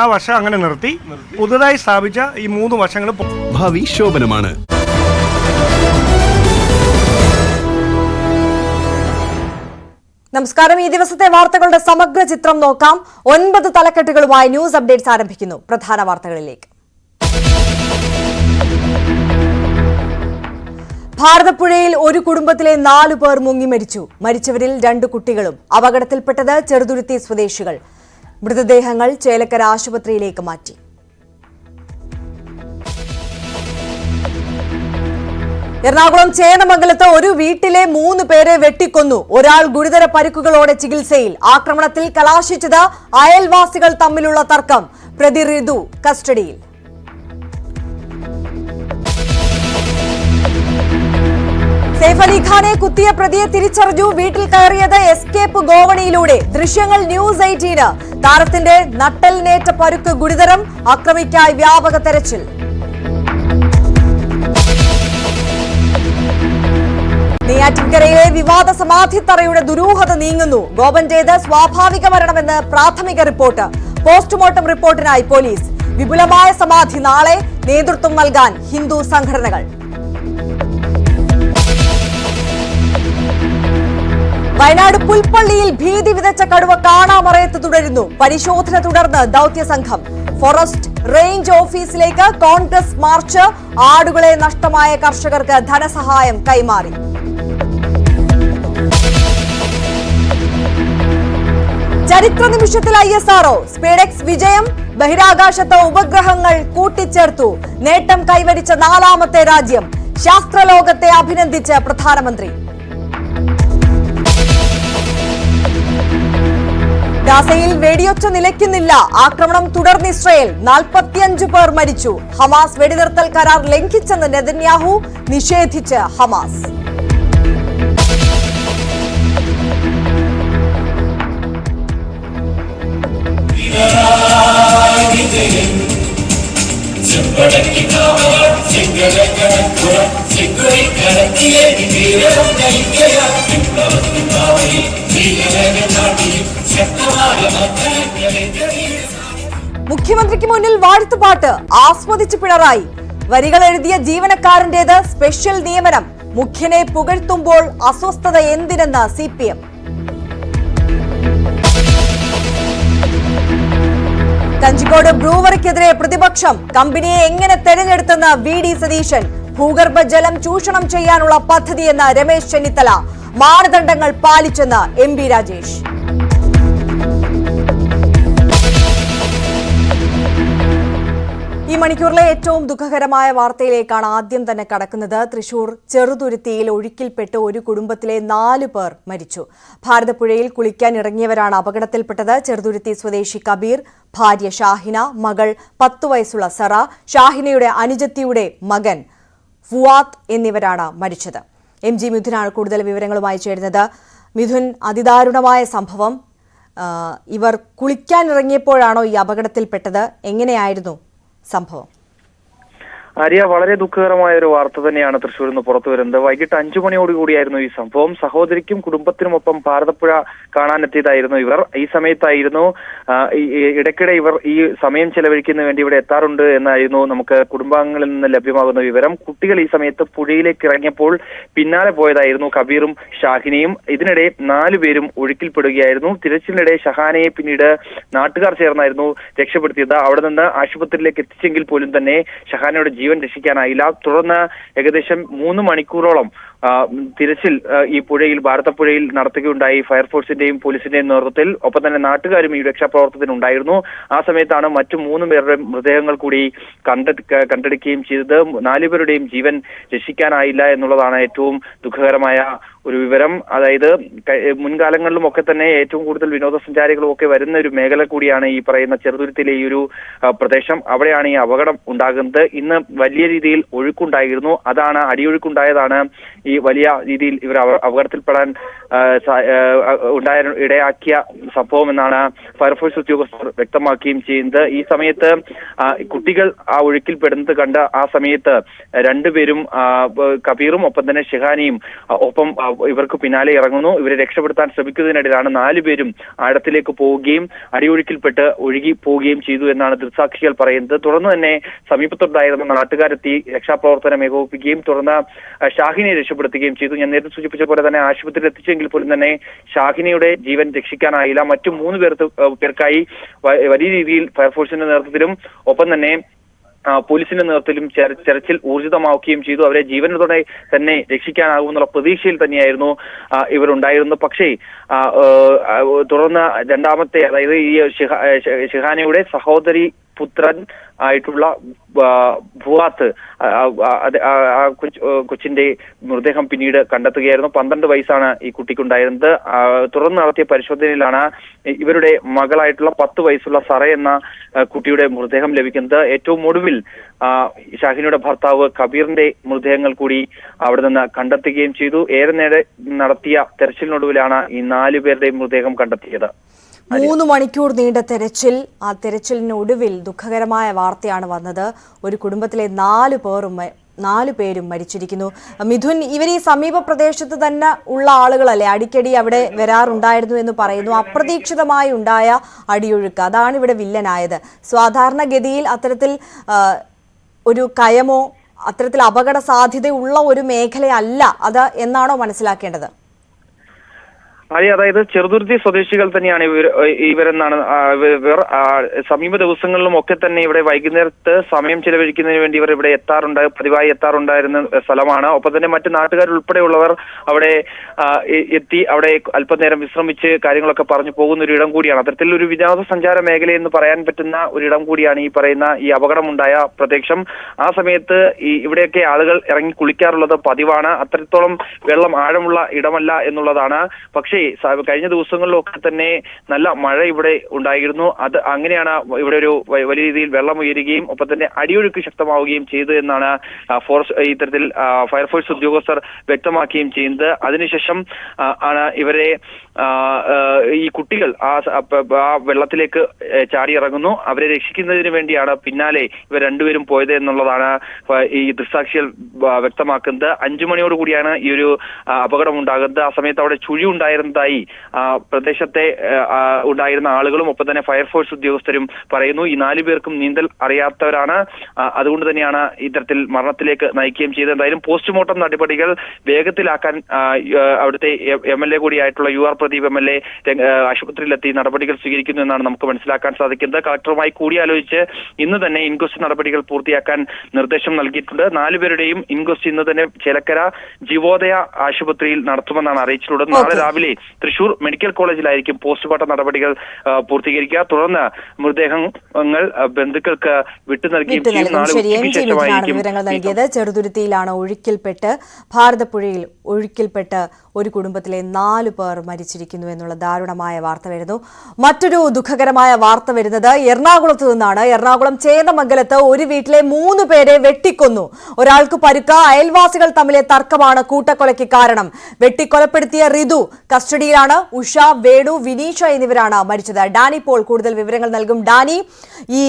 ആ വർഷം അങ്ങനെ നിർത്തി. പുതുതായി സ്ഥാപിച്ച ഈ 3 വർഷങ്ങൾ ഭാവി ശോഭനമാണ്. നമസ്കാരം. ഈ ദിവസത്തെ വാർത്തകളുടെ സമഗ്ര ചിത്രം നോക്കാം. 9 തലക്കെട്ടുകളുമായി ന്യൂസ് അപ്ഡേറ്റ്സ് ആരംഭിക്കുന്നു. പ്രധാന വാർത്തകളിലേക്ക്. ഭാരതപ്പുഴയിൽ ഒരു കുടുംബത്തിലെ 4 പേർ മുങ്ങി മരിച്ചു. മരിച്ചവരിൽ 2 കുട്ടികളും. അപകടത്തിൽപ്പെട്ടത് ചെറുതുരുത്തി സ്വദേശികൾ. മൃതദേഹങ്ങൾ ചേലക്കര ആശുപത്രിയിലേക്ക് മാറ്റി. എറണാകുളം ചേന്നമംഗലത്ത് ഒരു വീട്ടിലെ 3 പേരെ വെട്ടിക്കൊന്നു. ഒരാൾ ഗുരുതര പരിക്കുകളോടെ ചികിത്സയിൽ. ആക്രമണത്തിൽ കലാശിച്ചത് അയൽവാസികൾ തമ്മിലുള്ള തർക്കം. പ്രതി ഋതു കസ്റ്റഡിയിൽ. സെയ്ഫ് അലി ഖാനെ കുത്തിയ പ്രതിയെ തിരിച്ചറിഞ്ഞു. വീട്ടിൽ കയറിയത് എസ്കേപ്പ് ഗോവണിയിലൂടെ. ദൃശ്യങ്ങൾ ന്യൂസ് 18. താരത്തിന്റെ നട്ടലിനേറ്റ പരുക്ക് ഗുരുതരം. അക്രമിക്കായി വ്യാപക തെരച്ചിൽ. നെയ്യാറ്റിൻകരയിലെ വിവാദ സമാധിത്തറയുടെ ദുരൂഹത നീങ്ങുന്നു. ഗോപന്റേത് സ്വാഭാവിക മരണമെന്ന് പ്രാഥമിക റിപ്പോർട്ട്. Postmortem റിപ്പോർട്ടിനായി police. വിപുലമായ സമാധി നാളെ. നേതൃത്വം നൽകാൻ ഹിന്ദു സംഘടനകൾ. വയനാട് പുൽപ്പള്ളിയിൽ ഭീതി വിതച്ച കടുവ കാണാമറയത്ത് തുടരുന്നു. പരിശോധന തുടർന്ന് ദൌത്യസംഘം. ഫോറസ്റ്റ് റേഞ്ച് ഓഫീസിലേക്ക് കോൺഗ്രസ് മാർച്ച്. ആടുകളെ നഷ്ടമായ കർഷകർക്ക് ധനസഹായം കൈമാറി. ചരിത്ര നിമിഷത്തിൽ ISRO സ്പേഡെക്സ് വിജയം. ബഹിരാകാശത്ത് ഉപഗ്രഹങ്ങൾ കൂട്ടിച്ചേർത്തു. നേട്ടം കൈവരിച്ച 4ാമത്തെ രാജ്യം. ശാസ്ത്രലോകത്തെ അഭിനന്ദിച്ച് പ്രധാനമന്ത്രി. ഗാസയിൽ വെടിയൊച്ച നിലയ്ക്കുന്നില്ല. ആക്രമണം തുടർന്ന് ഇസ്രയേൽ. 45 പേർ മരിച്ചു. ഹമാസ് വെടിനിർത്തൽ കരാർ ലംഘിച്ചെന്ന് നെതന്യാഹു. നിഷേധിച്ച് ഹമാസ്. മുഖ്യമന്ത്രിക്ക് മുന്നിൽ വാഴ്ത്തുപാട്ട്. ആസ്വദിച്ച് പിണറായി. വരികൾ എഴുതിയ ജീവനക്കാരന്റേത് സ്പെഷ്യൽ നിയമനം. മുഖ്യനെ പുകഴ്ത്തുമ്പോൾ അസ്വസ്ഥത എന്തിനെന്ന് CPM. കഞ്ചിക്കോട് ബ്രൂവറിക്കെതിരെ പ്രതിപക്ഷം. കമ്പനിയെ എങ്ങനെ തെരഞ്ഞെടുത്തെന്ന് VD സതീശൻ. ഭൂഗർഭജലം ചൂഷണം ചെയ്യാനുള്ള പദ്ധതിയെന്ന് രമേശ് ചെന്നിത്തല. മാനദണ്ഡങ്ങൾ പാലിച്ചെന്ന് MP രാജേഷ്. ഈ മണിക്കൂറിലെ ഏറ്റവും ദുഃഖകരമായ വാർത്തയിലേക്കാണ് ആദ്യം തന്നെ കടക്കുന്നത്. തൃശൂർ ചെറുതുരുത്തിയിൽ ഒഴുക്കിൽപ്പെട്ട് ഒരു കുടുംബത്തിലെ 4 പേർ മരിച്ചു. ഭാരതപ്പുഴയിൽ കുളിക്കാൻ ഇറങ്ങിയവരാണ് അപകടത്തിൽപ്പെട്ടത്. ചെറുതുരുത്തി സ്വദേശി കബീർ, ഭാര്യ ഷാഹിന, മകൾ 10 വയസ്സുള്ള സറ, ഷാഹിനയുടെ അനുജത്തിയുടെ മകൻ ഫുവാത്ത് എന്നിവരാണ് മരിച്ചത്. MG മിഥുനാണ് കൂടുതൽ വിവരങ്ങളുമായി ചേരുന്നത്. മിഥുൻ, അതിദാരുണമായ സംഭവം. ഇവർ കുളിക്കാനിറങ്ങിയപ്പോഴാണോ ഈ അപകടത്തിൽപ്പെട്ടത്? എങ്ങനെയായിരുന്നു സംഭവം? ആര്യ, വളരെ ദുഃഖകരമായ ഒരു വാർത്ത തന്നെയാണ് തൃശ്ശൂരിൽ നിന്ന് പുറത്തു വരുന്നത്. വൈകിട്ട് 5 മണിയോടുകൂടിയായിരുന്നു ഈ സംഭവം. സഹോദരിക്കും കുടുംബത്തിനുമൊപ്പം ഭാരതപ്പുഴ കാണാനെത്തിയതായിരുന്നു ഇവർ. ഈ സമയത്തായിരുന്നു ഇടയ്ക്കിടെ ഇവർ ഈ സമയം ചെലവഴിക്കുന്നതിന് വേണ്ടി ഇവിടെ എത്താറുണ്ട് എന്നായിരുന്നു നമുക്ക് കുടുംബാംഗങ്ങളിൽ നിന്ന് ലഭ്യമാകുന്ന വിവരം. കുട്ടികൾ ഈ സമയത്ത് പുഴയിലേക്ക് ഇറങ്ങിയപ്പോൾ പിന്നാലെ പോയതായിരുന്നു കബീറും ഷാഹിനയും. ഇതിനിടെ 4 പേരും ഒഴുക്കിൽപ്പെടുകയായിരുന്നു. തിരച്ചിലിനിടെ ഷഹാനയെ പിന്നീട് നാട്ടുകാർ ചേർന്നായിരുന്നു രക്ഷപ്പെടുത്തിയത്. അവിടെ നിന്ന് ആശുപത്രിയിലേക്ക് എത്തിച്ചെങ്കിൽ പോലും തന്നെ ഷഹാനയുടെ ജീവൻ രക്ഷിക്കാനായില്ല. തുടർന്ന് ഏകദേശം 3 മണിക്കൂറോളം തിരച്ചിൽ ഈ പുഴയിൽ, ഭാരതപ്പുഴയിൽ നടത്തുകയുണ്ടായി. ഫയർഫോഴ്സിന്റെയും പോലീസിന്റെയും നേതൃത്വത്തിൽ. ഒപ്പം തന്നെ നാട്ടുകാരും ഈ രക്ഷാപ്രവർത്തനത്തിനുണ്ടായിരുന്നു. ആ സമയത്താണ് മറ്റു 3 പേരുടെ മൃതദേഹങ്ങൾ കൂടി കണ്ടെടുക്കുകയും ചെയ്തത്. 4 പേരുടെയും ജീവൻ രക്ഷിക്കാനായില്ല എന്നുള്ളതാണ് ഏറ്റവും ദുഃഖകരമായ ഒരു വിവരം. അതായത് മുൻകാലങ്ങളിലും ഒക്കെ തന്നെ ഏറ്റവും കൂടുതൽ വിനോദസഞ്ചാരികളും ഒക്കെ വരുന്ന ഒരു മേഖല കൂടിയാണ് ഈ പറയുന്ന ചെറുതുരുത്തിലെ ഈ ഒരു പ്രദേശം. അവിടെയാണ് ഈ അപകടം ഉണ്ടാകുന്നത്. ഇന്ന് വലിയ രീതിയിൽ ഒഴുക്കുണ്ടായിരുന്നു. അതാണ്, അടിയൊഴുക്കുണ്ടായതാണ് ഈ വലിയ രീതിയിൽ ഇവർ അപകടത്തിൽപ്പെടാൻ ഇടയാക്കിയ സംഭവം എന്നാണ് ഫയർഫോഴ്സ് ഉദ്യോഗസ്ഥർ വ്യക്തമാക്കുകയും ചെയ്യുന്നത്. ഈ സമയത്ത് കുട്ടികൾ ആ ഒഴുക്കിൽപ്പെടുന്നത് കണ്ട് ആ സമയത്ത് 2 പേരും, കബീറും ഒപ്പം തന്നെ ഷഹാനയും, ഒപ്പം ഇവർക്ക് പിന്നാലെ ഇറങ്ങുന്നു. ഇവരെ രക്ഷപ്പെടുത്താൻ ശ്രമിക്കുന്നതിനിടയിലാണ് 4 പേരും ആഴത്തിലേക്ക് പോവുകയും അടിയൊഴുക്കിൽപ്പെട്ട് ഒഴുകി പോവുകയും ചെയ്തു എന്നാണ് ദൃക്സാക്ഷികൾ പറയുന്നത്. തുടർന്ന് തന്നെ സമീപത്തുണ്ടായിരുന്ന നാട്ടുകാരെത്തി രക്ഷാപ്രവർത്തനം ഏകോപിപ്പിക്കുകയും തുടർന്ന് ഷാഹിനെ രക്ഷപ്പെടുത്തുകയും ചെയ്തു. ഞാൻ നേരത്തെ സൂചിപ്പിച്ച പോലെ തന്നെ ആശുപത്രിയിൽ എത്തിച്ചെങ്കിൽ പോലും തന്നെ ഷാഹിനയുടെ ജീവൻ രക്ഷിക്കാനായില്ല. മറ്റു 3 പേർക്കായി വലിയ രീതിയിൽ ഫയർഫോഴ്സിന്റെ നേതൃത്വത്തിലും ഒപ്പം തന്നെ പോലീസിന്റെ നേതൃത്വത്തിലും തെരച്ചിൽ ഊർജിതമാക്കുകയും ചെയ്തു. അവരെ ജീവനോടെ തന്നെ രക്ഷിക്കാനാകുമെന്നുള്ള പ്രതീക്ഷയിൽ തന്നെയായിരുന്നു ഇവരുണ്ടായിരുന്നത്. പക്ഷേ തുടർന്ന് രണ്ടാമത്തെ, അതായത് ഈ ഷിഹാനയുടെ സഹോദരി പുത്രൻ ആയിട്ടുള്ള ഭുവാത്ത് കൊച്ചിന്റെ മൃതദേഹം പിന്നീട് കണ്ടെത്തുകയായിരുന്നു. 12 വയസ്സാണ് ഈ കുട്ടിക്കുണ്ടായിരുന്നത്. തുടർന്ന് നടത്തിയ പരിശോധനയിലാണ് ഇവരുടെ മകളായിട്ടുള്ള 10 വയസ്സുള്ള സറ എന്ന കുട്ടിയുടെ മൃതദേഹം ലഭിക്കുന്നത്. ഏറ്റവും ഒടുവിൽ ഷാഹിനയുടെ ഭർത്താവ് കബീറിന്റെ മൃതദേഹങ്ങൾ കൂടി അവിടെ നിന്ന് കണ്ടെത്തുകയും ചെയ്തു. ഏറെ നേരെ നടത്തിയ തെരച്ചിലിനൊടുവിലാണ് ഈ 4 പേരുടെയും മൃതദേഹം കണ്ടെത്തിയത്. 3 മണിക്കൂർ നീണ്ട തെരച്ചിൽ. ആ തെരച്ചിലിനൊടുവിൽ ദുഃഖകരമായ വാർത്തയാണ് വന്നത്. ഒരു കുടുംബത്തിലെ 4 പേരും മരിച്ചിരിക്കുന്നു. മിഥുൻ, ഇവർ ഈ സമീപ പ്രദേശത്ത് തന്നെ ഉള്ള ആളുകളല്ലേ? അടിക്കടി അവിടെ വരാറുണ്ടായിരുന്നു എന്ന് പറയുന്നു. അപ്രതീക്ഷിതമായി ഉണ്ടായ അടിയൊഴുക്ക്, അതാണ് ഇവിടെ വില്ലനായത്. സാധാരണഗതിയിൽ അത്തരത്തിൽ ഒരു കയമോ അത്തരത്തിൽ അപകട സാധ്യതയുള്ള ഒരു മേഖലയല്ല അത് എന്നാണോ മനസ്സിലാക്കേണ്ടത്? അതായത് ചെറുതുരുത്തി സ്വദേശികൾ തന്നെയാണ് ഇവരെന്നാണ്. ഇവർ സമീപ ദിവസങ്ങളിലും ഒക്കെ തന്നെ ഇവിടെ വൈകുന്നേരത്ത് സമയം ചെലവഴിക്കുന്നതിന് വേണ്ടി ഇവർ ഇവിടെ പതിവായി എത്താറുണ്ടായിരുന്ന സ്ഥലമാണ്. ഒപ്പം തന്നെ മറ്റു നാട്ടുകാരുൾപ്പെടെയുള്ളവർ അവിടെ എത്തി അവിടെ അല്പനേരം വിശ്രമിച്ച് കാര്യങ്ങളൊക്കെ പറഞ്ഞു പോകുന്ന ഒരു ഇടം കൂടിയാണ്. അത്തരത്തിലൊരു വിനോദസഞ്ചാര മേഖലയെന്ന് പറയാൻ പറ്റുന്ന ഒരിടം കൂടിയാണ് ഈ പറയുന്ന ഈ അപകടമുണ്ടായ പ്രദേശം. ആ സമയത്ത് ഇവിടെയൊക്കെ ആളുകൾ ഇറങ്ങി കുളിക്കാറുള്ളത് പതിവാണ്. അത്രത്തോളം വെള്ളം ആഴമുള്ള ഇടമല്ല എന്നുള്ളതാണ്. പക്ഷേ കഴിഞ്ഞ ദിവസങ്ങളിലൊക്കെ തന്നെ നല്ല മഴ ഇവിടെ ഉണ്ടായിരുന്നു. അത് അങ്ങനെയാണ് ഇവിടെ ഒരു വലിയ രീതിയിൽ വെള്ളം ഉയരുകയും ഒപ്പം തന്നെ അടിയൊഴുക്ക് ശക്തമാവുകയും ചെയ്തു എന്നാണ് ഇത്തരത്തിൽ ഫയർഫോഴ്സ് ഉദ്യോഗസ്ഥർ വ്യക്തമാക്കുകയും ചെയ്യുന്നത്. അതിനുശേഷം ആണ് ഇവരെ ഈ കുട്ടികൾ ആ വെള്ളത്തിലേക്ക് ചാടി ഇറങ്ങുന്നു. അവരെ രക്ഷിക്കുന്നതിന് വേണ്ടിയാണ് പിന്നാലെ ഇവർ 2 പേരും പോയത് എന്നുള്ളതാണ് ഈ ദൃക്സാക്ഷികൾ വ്യക്തമാക്കുന്നത്. 5 മണിയോടുകൂടിയാണ് ഈ ഒരു അപകടം ഉണ്ടാകുന്നത്. ആ സമയത്ത് അവിടെ ചുഴി ഉണ്ടായിരുന്നതായി പ്രദേശത്തെ ഉണ്ടായിരുന്ന ആളുകളും ഒപ്പം തന്നെ ഫയർഫോഴ്സ് ഉദ്യോഗസ്ഥരും പറയുന്നു. ഈ 4 പേർക്കും നീന്തൽ അറിയാത്തവരാണ്. അതുകൊണ്ട് തന്നെയാണ് ഇത്തരത്തിൽ മരണത്തിലേക്ക് നയിക്കുകയും ചെയ്തത്. എന്തായാലും പോസ്റ്റ്മോർട്ടം നടപടികൾ വേഗത്തിലാക്കാൻ അവിടുത്തെ MLA കൂടിയായിട്ടുള്ള UR പ്രദീപ് MLA ആശുപത്രിയിലെത്തി നടപടികൾ സ്വീകരിക്കുന്നു എന്നാണ് നമുക്ക് മനസ്സിലാക്കാൻ സാധിക്കുന്നത്. കളക്ടറുമായി കൂടിയാലോചിച്ച് ഇന്ന് തന്നെ ഇൻക്വസ്റ്റ് നടപടികൾ പൂർത്തിയാക്കാൻ നിർദ്ദേശം നൽകിയിട്ടുണ്ട്. 4 പേരുടെയും ഇൻക്വസ്റ്റ് ഇന്ന് തന്നെ ചേലക്കര ജീവോദയ ആശുപത്രിയിൽ നടത്തുമെന്നാണ് അറിയിച്ചിട്ടുള്ളത്. നാളെ രാവിലെ തൃശൂർ മെഡിക്കൽ കോളേജിലായിരിക്കും പോസ്റ്റ്മോർട്ടം നടപടികൾ പൂർത്തീകരിക്കുക. തുടർന്ന് മൃതദേഹങ്ങൾ ബന്ധുക്കൾക്ക് വിട്ടു നൽകിയും വിവരങ്ങൾ നൽകിയത്. ചെറുതുരുത്തിയിലാണ് ഭാരതപ്പുഴയിൽ ഒഴുക്കിൽപ്പെട്ട് ഒരു കുടുംബത്തിലെ 4 പേർ മരിച്ചിരിക്കുന്നു എന്നുള്ള ദാരുണമായ വാർത്ത വരുന്നു. മറ്റൊരു ദുഃഖകരമായ വാർത്ത വരുന്നത് എറണാകുളത്ത് നിന്നാണ്. എറണാകുളം ചേന്നമംഗലത്ത് ഒരു വീട്ടിലെ 3 പേരെ വെട്ടിക്കൊന്നു. ഒരാൾക്ക് പരുക്ക. അയൽവാസികൾ തമ്മിലെ തർക്കമാണ് കൂട്ടക്കൊലയ്ക്ക് കാരണം. വെട്ടിക്കൊലപ്പെടുത്തിയ ഋതു കസ്റ്റഡിയിലാണ്. ഉഷ, വേണു, വിനീഷ എന്നിവരാണ് മരിച്ചത്. ഡാനി പോൾ കൂടുതൽ വിവരങ്ങൾ നൽകും. ഡാനി, ഈ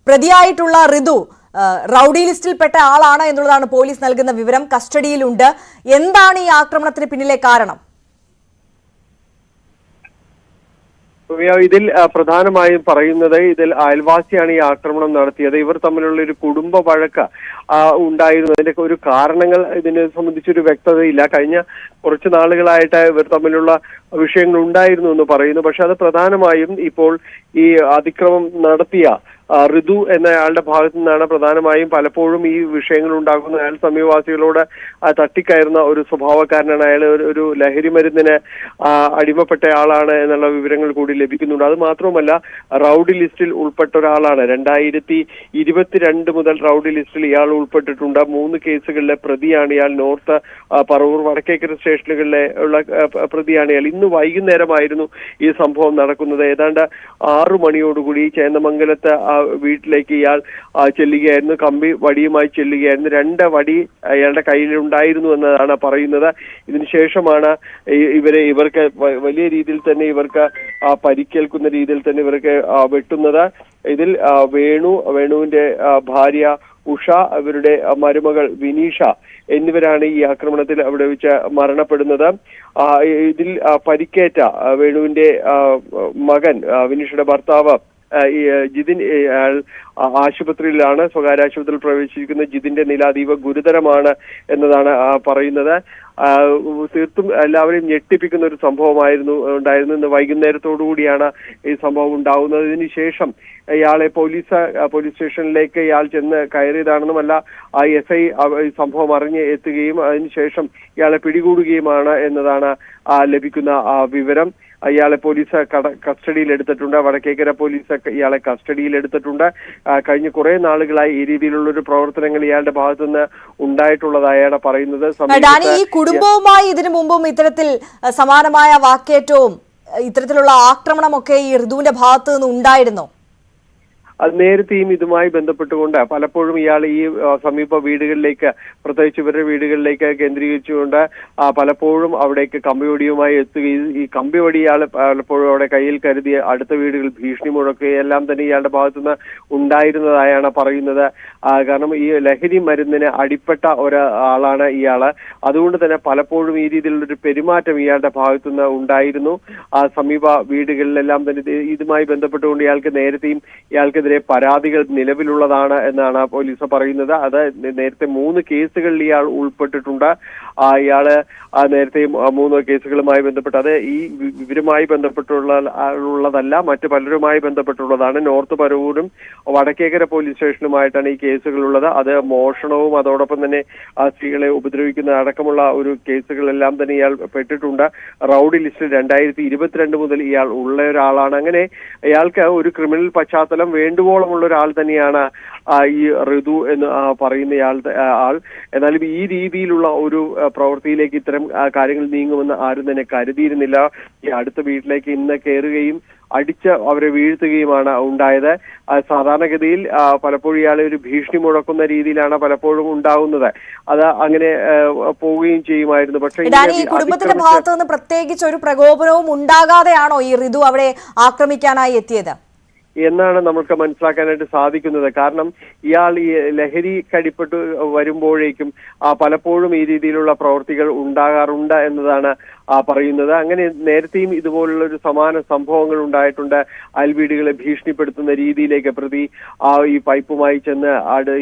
പ്രതിയായിട്ടുള്ള ഋതു റൌഡി ലിസ്റ്റിൽപ്പെട്ട ആളാണ് എന്നുള്ളതാണ് പോലീസ് നൽകുന്ന വിവരം. കസ്റ്റഡിയിലുണ്ട്. എന്താണ് ഈ ആക്രമണത്തിന് പിന്നിലെ കാരണം? ഇതിൽ പ്രധാനമായും പറയുന്നത് ഇതിൽ അയൽവാസിയാണ് ഈ ആക്രമണം നടത്തിയത്. ഇവർ തമ്മിലുള്ള ഒരു കുടുംബ വഴക്ക് ഉണ്ടായിരുന്നു. അതിന്റെ ഒരു കാരണങ്ങൾ ഇതിനെ സംബന്ധിച്ചൊരു വ്യക്തതയില്ല. കഴിഞ്ഞ കുറച്ച് നാളുകളായിട്ട് ഇവർ തമ്മിലുള്ള വിഷയങ്ങൾ ഉണ്ടായിരുന്നു എന്ന് പറയുന്നു. പക്ഷെ അത് പ്രധാനമായും ഇപ്പോൾ ഈ അതിക്രമം നടത്തിയ ഋതു എന്നയാളുടെ ഭാഗത്തു നിന്നാണ് പ്രധാനമായും പലപ്പോഴും ഈ വിഷയങ്ങൾ ഉണ്ടാകുന്ന. അയാൾ സമീപവാസികളോട് തട്ടിക്കയറുന്ന ഒരു സ്വഭാവക്കാരനാണ്. അയാൾ ഒരു ലഹരി മരുന്നിന് അടിമപ്പെട്ട ആളാണ് എന്നുള്ള വിവരങ്ങൾ കൂടി ലഭിക്കുന്നുണ്ട്. അത് മാത്രമല്ല റൌഡി ലിസ്റ്റിൽ ഉൾപ്പെട്ട ഒരാളാണ്. 2022 മുതൽ റൌഡി ലിസ്റ്റിൽ ഇയാൾ ഉൾപ്പെട്ടിട്ടുണ്ട്. 3 കേസുകളിലെ പ്രതിയാണ് ഇയാൾ. നോർത്ത് പറവൂർ വടക്കേക്കര സ്റ്റേഷനുകളിലെ ഉള്ള പ്രതിയാണ് ഇയാൾ. ഇന്ന് വൈകുന്നേരമായിരുന്നു ഈ സംഭവം നടക്കുന്നത്. ഏതാണ്ട് 6 മണിയോടുകൂടി ചേന്നമംഗലത്ത് വീട്ടിലേക്ക് ഇയാൾ ചെല്ലുകയായിരുന്നു. കമ്പി വടിയുമായി ചെല്ലുകയായിരുന്നു. 2 വടി അയാളുടെ കയ്യിലുണ്ടായിരുന്നു എന്നതാണ് പറയുന്നത്. ഇതിനുശേഷമാണ് ഇവർക്ക് വലിയ രീതിയിൽ തന്നെ ഇവർക്ക് പരിക്കേൽക്കുന്ന രീതിയിൽ തന്നെ ഇവർക്ക് വെട്ടുന്നത്. ഇതിൽ വേണുവിന്റെ ഭാര്യ ഉഷ, അവരുടെ മരുമകൾ വിനീഷ എന്നിവരാണ് ഈ ആക്രമണത്തിൽ അവിടെ വെച്ച് മരണപ്പെടുന്നത്. ഇതിൽ പരിക്കേറ്റ വേണുവിന്റെ മകൻ, വിനീഷയുടെ ഭർത്താവ് ജിതിൻ ആശുപത്രിയിലാണ്, സ്വകാര്യ ആശുപത്രിയിൽ പ്രവേശിച്ചിരിക്കുന്ന ജിതിന്റെ നില അതീവ ഗുരുതരമാണ് എന്നതാണ് പറയുന്നത്. തീർത്തും എല്ലാവരെയും ഞെട്ടിപ്പിക്കുന്ന ഒരു സംഭവമായിരുന്നു ഉണ്ടായിരുന്നു. ഇന്ന് വൈകുന്നേരത്തോടു കൂടിയാണ് ഈ സംഭവം ഉണ്ടാവുന്നത്. ഇതിനുശേഷം ഇയാളെ പോലീസ് സ്റ്റേഷനിലേക്ക് ഇയാൾ ചെന്ന് കയറിയതാണെന്നുമല്ല, SI ഈ സംഭവം അറിഞ്ഞ് എത്തുകയും അതിനുശേഷം ഇയാളെ പിടികൂടുകയുമാണ് എന്നതാണ് ലഭിക്കുന്ന വിവരം. ഇയാളെ പോലീസ് കസ്റ്റഡിയിൽ എടുത്തിട്ടുണ്ട്. വടക്കേക്കര പോലീസ് ഇയാളെ കസ്റ്റഡിയിൽ എടുത്തിട്ടുണ്ട്. കഴിഞ്ഞ കുറെ നാളുകളായി ഈ രീതിയിലുള്ള ഒരു പ്രവർത്തനങ്ങൾ ഇയാളുടെ ഭാഗത്തുനിന്ന് ഉണ്ടായിട്ടുള്ളതായാണ് പറയുന്നത്. ഈ കുടുംബവുമായി ഇതിനു മുമ്പും ഇത്തരത്തിൽ സമാനമായ വാക്കേറ്റവും ഇത്തരത്തിലുള്ള ആക്രമണമൊക്കെ ഈ ഋതുവിന്റെ ഭാഗത്തു നിന്ന് ഉണ്ടായിരുന്നോ? അത് നേരത്തെയും ഇതുമായി ബന്ധപ്പെട്ടുകൊണ്ട് പലപ്പോഴും ഇയാൾ ഈ സമീപ വീടുകളിലേക്ക്, പ്രത്യേകിച്ച് ഇവരുടെ വീടുകളിലേക്ക് കേന്ദ്രീകരിച്ചുകൊണ്ട് പലപ്പോഴും അവിടേക്ക് കമ്പിവടിയുമായി എത്തുകയും ഈ കമ്പിവടി ഇയാൾ പലപ്പോഴും അവിടെ കയ്യിൽ കരുതി അടുത്ത വീടുകൾ ഭീഷണി മുഴക്കുകയെല്ലാം തന്നെ ഇയാളുടെ ഭാഗത്തുനിന്ന് ഉണ്ടായിരുന്നതായാണ് പറയുന്നത്. കാരണം ഈ ലഹരി മരുന്നിന് അടിപ്പെട്ട ഒരാളാണ് ഇയാള്. അതുകൊണ്ട് തന്നെ പലപ്പോഴും ഈ രീതിയിലുള്ളൊരു പെരുമാറ്റം ഇയാളുടെ ഭാഗത്തുനിന്ന് ഉണ്ടായിരുന്നു. സമീപ വീടുകളിലെല്ലാം തന്നെ ഇതുമായി ബന്ധപ്പെട്ടുകൊണ്ട് ഇയാൾക്ക് നേരത്തെയും ഇയാൾക്കെതിരെ പരാതികൾ നിലവിലുള്ളതാണ് എന്നാണ് പോലീസ് പറയുന്നത്. അത് നേരത്തെ 3 കേസുകളിൽ ഇയാൾ ഉൾപ്പെട്ടിട്ടുണ്ട്. ഇയാള് നേരത്തെയും 3 കേസുകളുമായി ബന്ധപ്പെട്ട്, അത് ഈ ഇവരുമായി ബന്ധപ്പെട്ടുള്ളതല്ല, മറ്റു പലരുമായി ബന്ധപ്പെട്ടുള്ളതാണ്. നോർത്ത് പരവൂരും വടക്കേക്കര പോലീസ് സ്റ്റേഷനുമായിട്ടാണ് ഈ കേസുകളുള്ളത്. അത് മോഷണവും അതോടൊപ്പം തന്നെ സ്ത്രീകളെ ഉപദ്രവിക്കുന്ന അടക്കമുള്ള ഒരു കേസുകളെല്ലാം തന്നെ ഇയാൾ പെട്ടിട്ടുണ്ട്. റൌഡി ലിസ്റ്റിൽ 2022 മുതൽ ഇയാൾ ഉള്ള ഒരാളാണ്. അങ്ങനെ ഇയാൾക്ക് ഒരു ക്രിമിനൽ പശ്ചാത്തലം വേണ്ടുവോളമുള്ള ഒരാൾ തന്നെയാണ് ഈ ഋതു എന്ന് പറയുന്ന ആൾ. എന്നാലും ഈ രീതിയിലുള്ള ഒരു പ്രവൃത്തിയിലേക്ക് ഇത്തരം കാര്യങ്ങൾ നീങ്ങുമെന്ന് ആരും തന്നെ കരുതിയിരുന്നില്ല. ഈ അടുത്ത വീട്ടിലേക്ക് ഇന്ന് കയറുകയും അടിച്ച് അവരെ വീഴ്ത്തുകയുമാണ് ഉണ്ടായത്. സാധാരണഗതിയിൽ പലപ്പോഴും ഇയാളെ ഒരു ഭീഷണി മുഴക്കുന്ന രീതിയിലാണ് പലപ്പോഴും ഉണ്ടാവുന്നത്. അത് അങ്ങനെ പോവുകയും ചെയ്യുമായിരുന്നു. പക്ഷേ ഈ കുടുംബത്തിന്റെ ഭാഗത്തു നിന്ന് പ്രത്യേകിച്ച് ഒരു പ്രകോപനവും ഉണ്ടാകാതെയാണോ ഈ ഋതു അവിടെ ആക്രമിക്കാനായി എത്തിയത് എന്നാണ് നമുക്ക് മനസ്സിലാക്കാനായിട്ട് സാധിക്കുന്നത്. കാരണം ഇയാൾ ഈ ലഹരി കടിപ്പെട്ട് വരുമ്പോഴേക്കും പലപ്പോഴും ഈ രീതിയിലുള്ള പ്രവൃത്തികൾ ഉണ്ടാകാറുണ്ട് എന്നതാണ് പറയുന്നത്. അങ്ങനെ നേരത്തെയും ഇതുപോലുള്ള ഒരു സമാന സംഭവങ്ങൾ ഉണ്ടായിട്ടുണ്ട്. അയൽവീടുകളെ ഭീഷണിപ്പെടുത്തുന്ന രീതിയിലേക്ക് പ്രതി ഈ പൈപ്പുമായി ചെന്ന്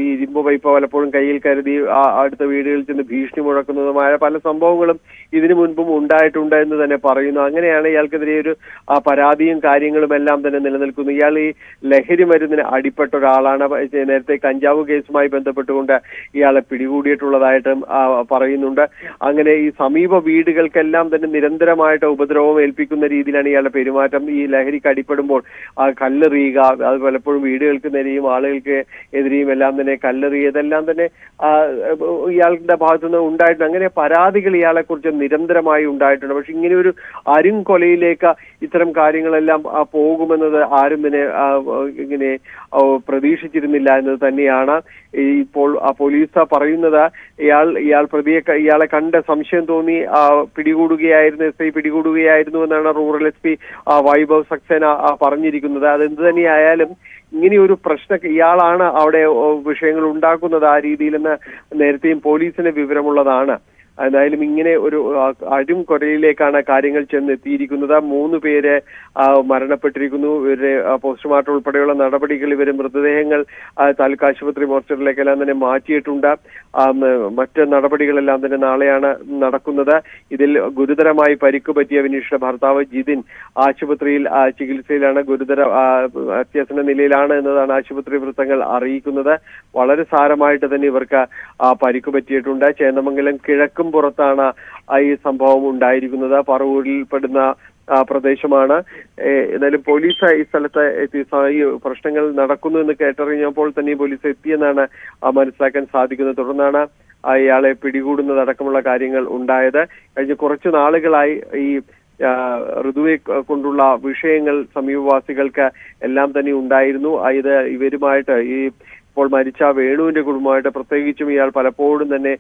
ഈ ഇരുമ്പ് പൈപ്പ് പലപ്പോഴും കയ്യിൽ കരുതി അടുത്ത വീടുകളിൽ ചെന്ന് ഭീഷണി മുഴക്കുന്നതുമായ പല സംഭവങ്ങളും ഇതിനു മുൻപും ഉണ്ടായിട്ടുണ്ട് എന്ന് തന്നെ പറയുന്നു. അങ്ങനെയാണ് ഇയാൾക്കെതിരെ ഒരു പരാതിയും കാര്യങ്ങളും എല്ലാം തന്നെ നിലനിൽക്കുന്നു. ഇയാൾ ഈ ലഹരി മരുന്നിന് അടിപ്പെട്ട ഒരാളാണ്. നേരത്തെ കഞ്ചാവ് കേസുമായി ബന്ധപ്പെട്ടുകൊണ്ട് ഇയാളെ പിടികൂടിയിട്ടുള്ളതായിട്ടും പറയുന്നുണ്ട്. അങ്ങനെ ഈ സമീപ വീടുകൾക്കെല്ലാം തന്നെ നിരന്തരമായിട്ട് ഉപദ്രവം ഏൽപ്പിക്കുന്ന രീതിയിലാണ് ഇയാളുടെ പെരുമാറ്റം. ഈ ലഹരിക്ക് അടിപ്പെടുമ്പോൾ കല്ലെറിയുക, അത് പലപ്പോഴും വീടുകൾക്ക് നേരെയും ആളുകൾക്ക് എതിരെയും എല്ലാം തന്നെ കല്ലെറിയുക, ഇതെല്ലാം തന്നെ ഇയാളുടെ ഭാഗത്തുനിന്ന് ഉണ്ടായിട്ടുണ്ട്. അങ്ങനെ പരാതികൾ ഇയാളെ കുറിച്ച് നിരന്തരമായി ഉണ്ടായിട്ടുണ്ട്. പക്ഷെ ഇങ്ങനെ ഒരു അരുംകൊലയിലേക്ക് ഇത്തരം കാര്യങ്ങളെല്ലാം പോകുമെന്നത് ആരും തന്നെ ഇങ്ങനെ പ്രതീക്ഷിച്ചിരുന്നില്ല എന്നത് തന്നെയാണ് ഇപ്പോൾ പോലീസ് പറയുന്നത്. ഇയാളെ കണ്ട സംശയം തോന്നി പിടികൂടുകയായിരുന്നു, SI പിടികൂടുകയായിരുന്നു എന്നാണ് റൂറൽ SP വൈഭവ് സക്സേന പറഞ്ഞിരിക്കുന്നത്. അതെന്ത് തന്നെയായാലും ഇങ്ങനെയൊരു പ്രശ്നം ഇയാളാണ് അവിടെ വിഷയങ്ങൾ ഉണ്ടാക്കുന്നത് ആ രീതിയിലെന്ന് നേരത്തെയും പോലീസിന് വിവരമുള്ളതാണ്. എന്തായാലും ഇങ്ങനെ ഒരു അരും കൊലയിലേക്കാണ് കാര്യങ്ങൾ ചെന്നെത്തിയിരിക്കുന്നത്. 3 പേര് മരണപ്പെട്ടിരിക്കുന്നു. ഇവരുടെ പോസ്റ്റ്മോർട്ടം ഉൾപ്പെടെയുള്ള നടപടികൾ, ഇവരെ മൃതദേഹങ്ങൾ താലൂക്ക് ആശുപത്രി മോർച്ചറിലേക്കെല്ലാം തന്നെ മാറ്റിയിട്ടുണ്ട്. മറ്റ് നടപടികളെല്ലാം തന്നെ നാളെയാണ് നടക്കുന്നത്. ഇതിൽ ഗുരുതരമായി പരിക്ക് പറ്റിയ വിനീഷയുടെ ഭർത്താവ് ജിതിൻ ആശുപത്രിയിൽ ചികിത്സയിലാണ്. അത്യാസന്ന നിലയിലാണ് എന്നതാണ് ആശുപത്രി വൃത്തങ്ങൾ അറിയിക്കുന്നത്. വളരെ സാരമായിട്ട് തന്നെ ഇവർക്ക് പരിക്ക് പറ്റിയിട്ടുണ്ട്. ചേന്ദമംഗലം കിഴക്കും പുറത്താണ് ഈ സംഭവം ഉണ്ടായിരിക്കുന്നത്. പറവൂരിൽ പെടുന്ന പ്രദേശമാണ്. എന്നാലും പോലീസ് ഈ സ്ഥലത്ത് എത്തി ഈ പ്രശ്നങ്ങൾ നടക്കുന്നു എന്ന് കേട്ടറിഞ്ഞപ്പോൾ തന്നെ പോലീസ് എത്തിയെന്നാണ് മനസ്സിലാക്കാൻ സാധിക്കുന്നത്. തുടർന്നാണ് ഇയാളെ പിടികൂടുന്നതടക്കമുള്ള കാര്യങ്ങൾ ഉണ്ടായത്. കഴിഞ്ഞ കുറച്ചു നാളുകളായി ഈ ഋതുവെ കൊണ്ടുള്ള വിഷയങ്ങൾ സമീപവാസികൾക്ക് എല്ലാം തന്നെ ഉണ്ടായിരുന്നു. ഇത് ഇവരുമായിട്ട് ഇപ്പോൾ മരിച്ച വേണുവിന്റെ കുടുംബമായിട്ട് പ്രത്യേകിച്ചും ഇയാൾ പലപ്പോഴും തന്നെ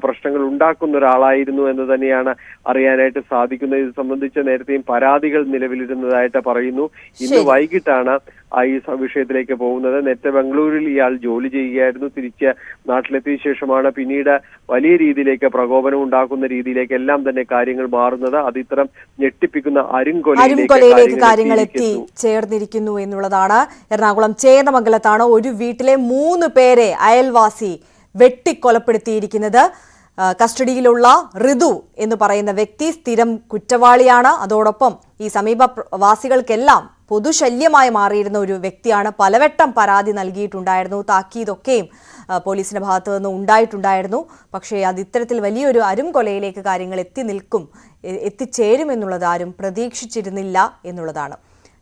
പ്രശ്നങ്ങൾ ഉണ്ടാക്കുന്ന ഒരാളായിരുന്നു എന്ന് തന്നെയാണ് അറിയാനായിട്ട് സാധിക്കുന്നത്. ഇത് സംബന്ധിച്ച് നേരത്തെയും പരാതികൾ നിലവിലിരുന്നതായിട്ട് പറയുന്നു. ഇന്ന് വൈകിട്ടാണ് ഈ വിഷയത്തിലേക്ക് പോകുന്നത്. നേരത്തെ ബംഗളൂരിൽ ഇയാൾ ജോലി ചെയ്യുകയായിരുന്നു. തിരിച്ച് നാട്ടിലെത്തിയ ശേഷമാണ് പിന്നീട് വലിയ രീതിയിലേക്ക് പ്രകോപനം ഉണ്ടാക്കുന്ന രീതിയിലേക്ക് എല്ലാം തന്നെ കാര്യങ്ങൾ മാറുന്നത്. അത് ഇത്തരം ഞെട്ടിപ്പിക്കുന്ന അരുംകൊലയിലേക്ക് കാര്യങ്ങൾ എത്തി ചേർന്നിരിക്കുന്നു എന്നുള്ളതാണ്. എറണാകുളം ചേന്ദമംഗലത്താണ് ഒരു വീട്ടിലെ 3 പേരെ അയൽവാസി വെട്ടിക്കൊലപ്പെടുത്തിയിരിക്കുന്നത്. കസ്റ്റഡിയിലുള്ള ഋതു എന്ന് പറയുന്ന വ്യക്തി സ്ഥിരം കുറ്റവാളിയാണ്. അതോടൊപ്പം ഈ സമീപവാസികൾക്കെല്ലാം പൊതുശല്യമായി മാറിയിരുന്ന ഒരു വ്യക്തിയാണ്. പലവട്ടം പരാതി നൽകിയിട്ടുണ്ടായിരുന്നു. താക്കീതൊക്കെയും പോലീസിന്റെ ഭാഗത്തു നിന്ന് ഉണ്ടായിട്ടുണ്ടായിരുന്നു. പക്ഷേ അത് ഇത്തരത്തിൽ വലിയൊരു അരുംകൊലയിലേക്ക് കാര്യങ്ങൾ എത്തിച്ചേരുമെന്നുള്ളത് ആരും പ്രതീക്ഷിച്ചിരുന്നില്ല എന്നുള്ളതാണ്.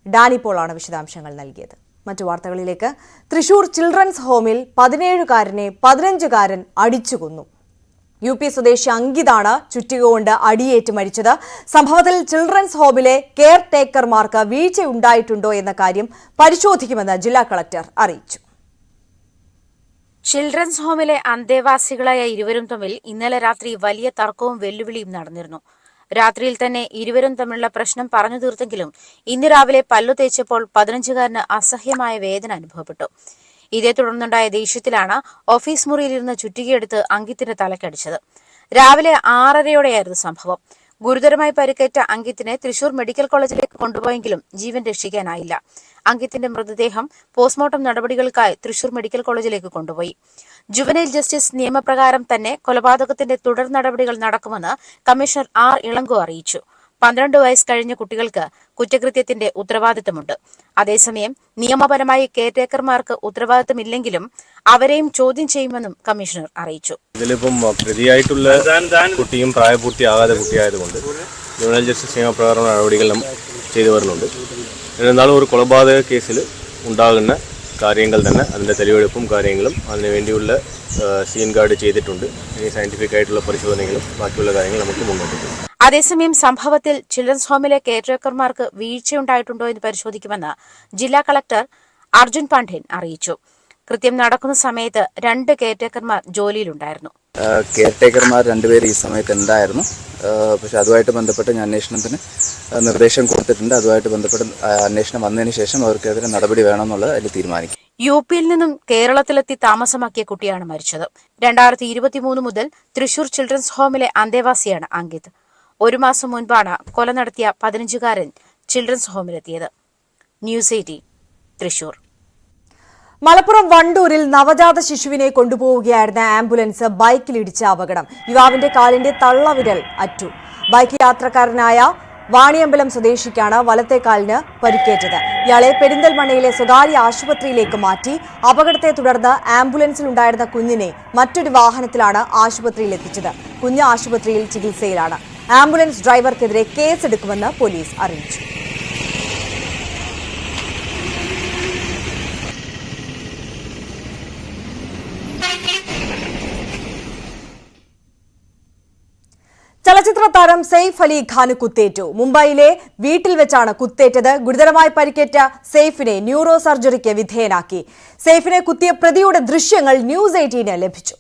ഡാനി പോളാണ് വിശദാംശങ്ങൾ നൽകിയത്. മറ്റു വാർത്തകളിലേക്ക്. തൃശൂർ ചിൽഡ്രൻസ് ഹോമിൽ 17-കാരനെ 15-കാരൻ അടിച്ചു കൊന്നു. UP സ്വദേശി അങ്കിതാണ് ചുറ്റിക കൊണ്ട് അടിയേറ്റ് മരിച്ചത്. സംഭവത്തിൽ ചിൽഡ്രൻസ് ഹോമിലെ കെയർ ടേക്കർമാർക്ക് വീഴ്ചയുണ്ടായിട്ടുണ്ടോ എന്ന കാര്യം പരിശോധിക്കുമെന്ന് ജില്ലാ കളക്ടർ അറിയിച്ചു. ചിൽഡ്രൻസ് ഹോമിലെ അന്തേവാസികളായ ഇരുവരും തമ്മിൽ ഇന്നലെ രാത്രി വലിയ തർക്കവും വെല്ലുവിളിയും നടന്നിരുന്നു. രാത്രിയിൽ തന്നെ ഇരുവരും തമ്മിലുള്ള പ്രശ്നം പറഞ്ഞു തീർത്തെങ്കിലും ഇന്ന് രാവിലെ പല്ലു തേച്ചപ്പോൾ 15-കാരന് അസഹ്യമായ വേദന അനുഭവപ്പെട്ടു. ഇതേ തുടർന്നുണ്ടായ ദേഷ്യത്തിലാണ് ഓഫീസ് മുറിയിലിരുന്ന് ചുറ്റികയെടുത്ത് അങ്കിത്തിന്റെ തലക്കടിച്ചത്. രാവിലെ 6:30യോടെയായിരുന്നു സംഭവം. ഗുരുതരമായി പരിക്കേറ്റ അങ്കിത്തിനെ തൃശൂർ മെഡിക്കൽ കോളേജിലേക്ക് കൊണ്ടുപോയെങ്കിലും ജീവൻ രക്ഷിക്കാനായില്ല. അങ്കിത്തിന്റെ മൃതദേഹം പോസ്റ്റ്മോർട്ടം നടപടികൾക്കായി തൃശൂർ മെഡിക്കൽ കോളേജിലേക്ക് കൊണ്ടുപോയി. ജുവനൈൽ ജസ്റ്റിസ് നിയമപ്രകാരം തന്നെ കൊലപാതകത്തിന്റെ തുടർ നടപടികൾ നടക്കുമെന്ന് കമ്മീഷണർ R. ഇളങ്കോ അറിയിച്ചു. 12 വയസ്സ് കഴിഞ്ഞ കുട്ടികൾക്ക് കുറ്റകൃത്യത്തിന്റെ ഉത്തരവാദിത്തമുണ്ട്. അതേസമയം നിയമപരമായി കെയർടേക്കർമാർക്ക് ഉത്തരവാദിത്തമില്ലെങ്കിലും അവരെയും ചോദ്യം ചെയ്യുമെന്നും കമ്മീഷണർ അറിയിച്ചു. ഇതിലിപ്പം പ്രതിയായിട്ടുള്ള കുട്ടിയും പ്രായപൂർത്തിയാകാതെ കുട്ടിയായതുകൊണ്ട് ജുവനൈൽ ജസ്റ്റിസ് നിയമപ്രകാരം നടപടികൾ ചെയ്തു വരുന്നുണ്ട്. എന്നാലും ഒരു കൊലപാതക കേസിൽ ഉണ്ടാകുന്ന കാര്യങ്ങൾ തന്നെ അതിൻ്റെ തെളിവെടുപ്പും കാര്യങ്ങളും അതിനു വേണ്ടിയുള്ള സീൻ ഗാർഡ് ചെയ്തിട്ടുണ്ട്. ഇനി സയന്റിഫിക് ആയിട്ടുള്ള പരിശോധനകളും ബാക്കിയുള്ള കാര്യങ്ങൾ നമുക്ക് മുന്നോട്ട് പോകും. അതേസമയം സംഭവത്തിൽ ചിൽഡ്രൻസ് ഹോമിലെ കെയർടേക്കർമാർക്ക് വീഴ്ചയുണ്ടായിട്ടുണ്ടോ എന്ന് പരിശോധിക്കുമെന്ന് ജില്ലാ കളക്ടർ അർജുൻ പാണ്ഡ്യൻ അറിയിച്ചു. കൃത്യം നടക്കുന്ന സമയത്ത് 2 കെയർടേക്കർമാർ ജോലിയിലുണ്ടായിരുന്നു. കെയർടേക്കർമാർ 2 പേര് ഈ സമയത്ത് ഉണ്ടായിരുന്നു. പക്ഷെ അതുമായിട്ട് ബന്ധപ്പെട്ട് ഞാൻ അന്വേഷണത്തിന് നിർദ്ദേശം കൊടുത്തിട്ടുണ്ട്. അതുമായിട്ട് ബന്ധപ്പെട്ട് അന്വേഷണം വന്നതിന് ശേഷം അവർക്കെതിരെ നടപടി വേണമെന്നുള്ളത് അതിൽ തീരുമാനിക്കും. UPയിൽ നിന്നും കേരളത്തിലെത്തി താമസമാക്കിയ കുട്ടിയാണ് മരിച്ചത്. 2023 മുതൽ തൃശൂർ ചിൽഡ്രൻസ് ഹോമിലെ അന്തേവാസിയാണ് അങ്കിത്. 1 മാസം മുൻപാണ് കൊല നടത്തിയ 15-കാരൻ ചിൽഡ്രൻസ് ഹോമിലെത്തിയത്. ന്യൂസ് 18 തൃശൂർ. മലപ്പുറം വണ്ടൂരിൽ നവജാത ശിശുവിനെ കൊണ്ടുപോവുകയായിരുന്ന ആംബുലൻസ് ബൈക്കിലിടിച്ച അപകടം. യുവാവിന്റെ കാലിന്റെ തള്ളവിരൽ അറ്റു. ബൈക്ക് യാത്രക്കാരനായ വാണിയമ്പലം സ്വദേശിക്കാണ് വലത്തെ കാലിന് പരിക്കേറ്റത്. ഇയാളെ പെരിന്തൽമണ്ണയിലെ സ്വകാര്യ ആശുപത്രിയിലേക്ക് മാറ്റി. അപകടത്തെ തുടർന്ന് ആംബുലൻസിലുണ്ടായിരുന്ന കുഞ്ഞിനെ മറ്റൊരു വാഹനത്തിലാണ് ആശുപത്രിയിൽ എത്തിച്ചത്. കുഞ്ഞ് ആശുപത്രിയിൽ ചികിത്സയിലാണ്. ആംബുലൻസ് ഡ്രൈവർക്കെതിരെ കേസെടുക്കുമെന്ന് പോലീസ് അറിയിച്ചു. ചലച്ചിത്ര താരം സെയ്ഫ് അലി ഖാന് കുത്തേറ്റു. മുംബൈയിലെ വീട്ടിൽ വെച്ചാണ് കുത്തേറ്റത്. ഗുരുതരമായി പരിക്കേറ്റ സെയ്ഫിനെ ന്യൂറോ സർജറിക്ക് വിധേയനാക്കി. സെയ്ഫിനെ കുത്തിയ പ്രതിയുടെ ദൃശ്യങ്ങൾ ന്യൂസ് 18 ലഭിച്ചു.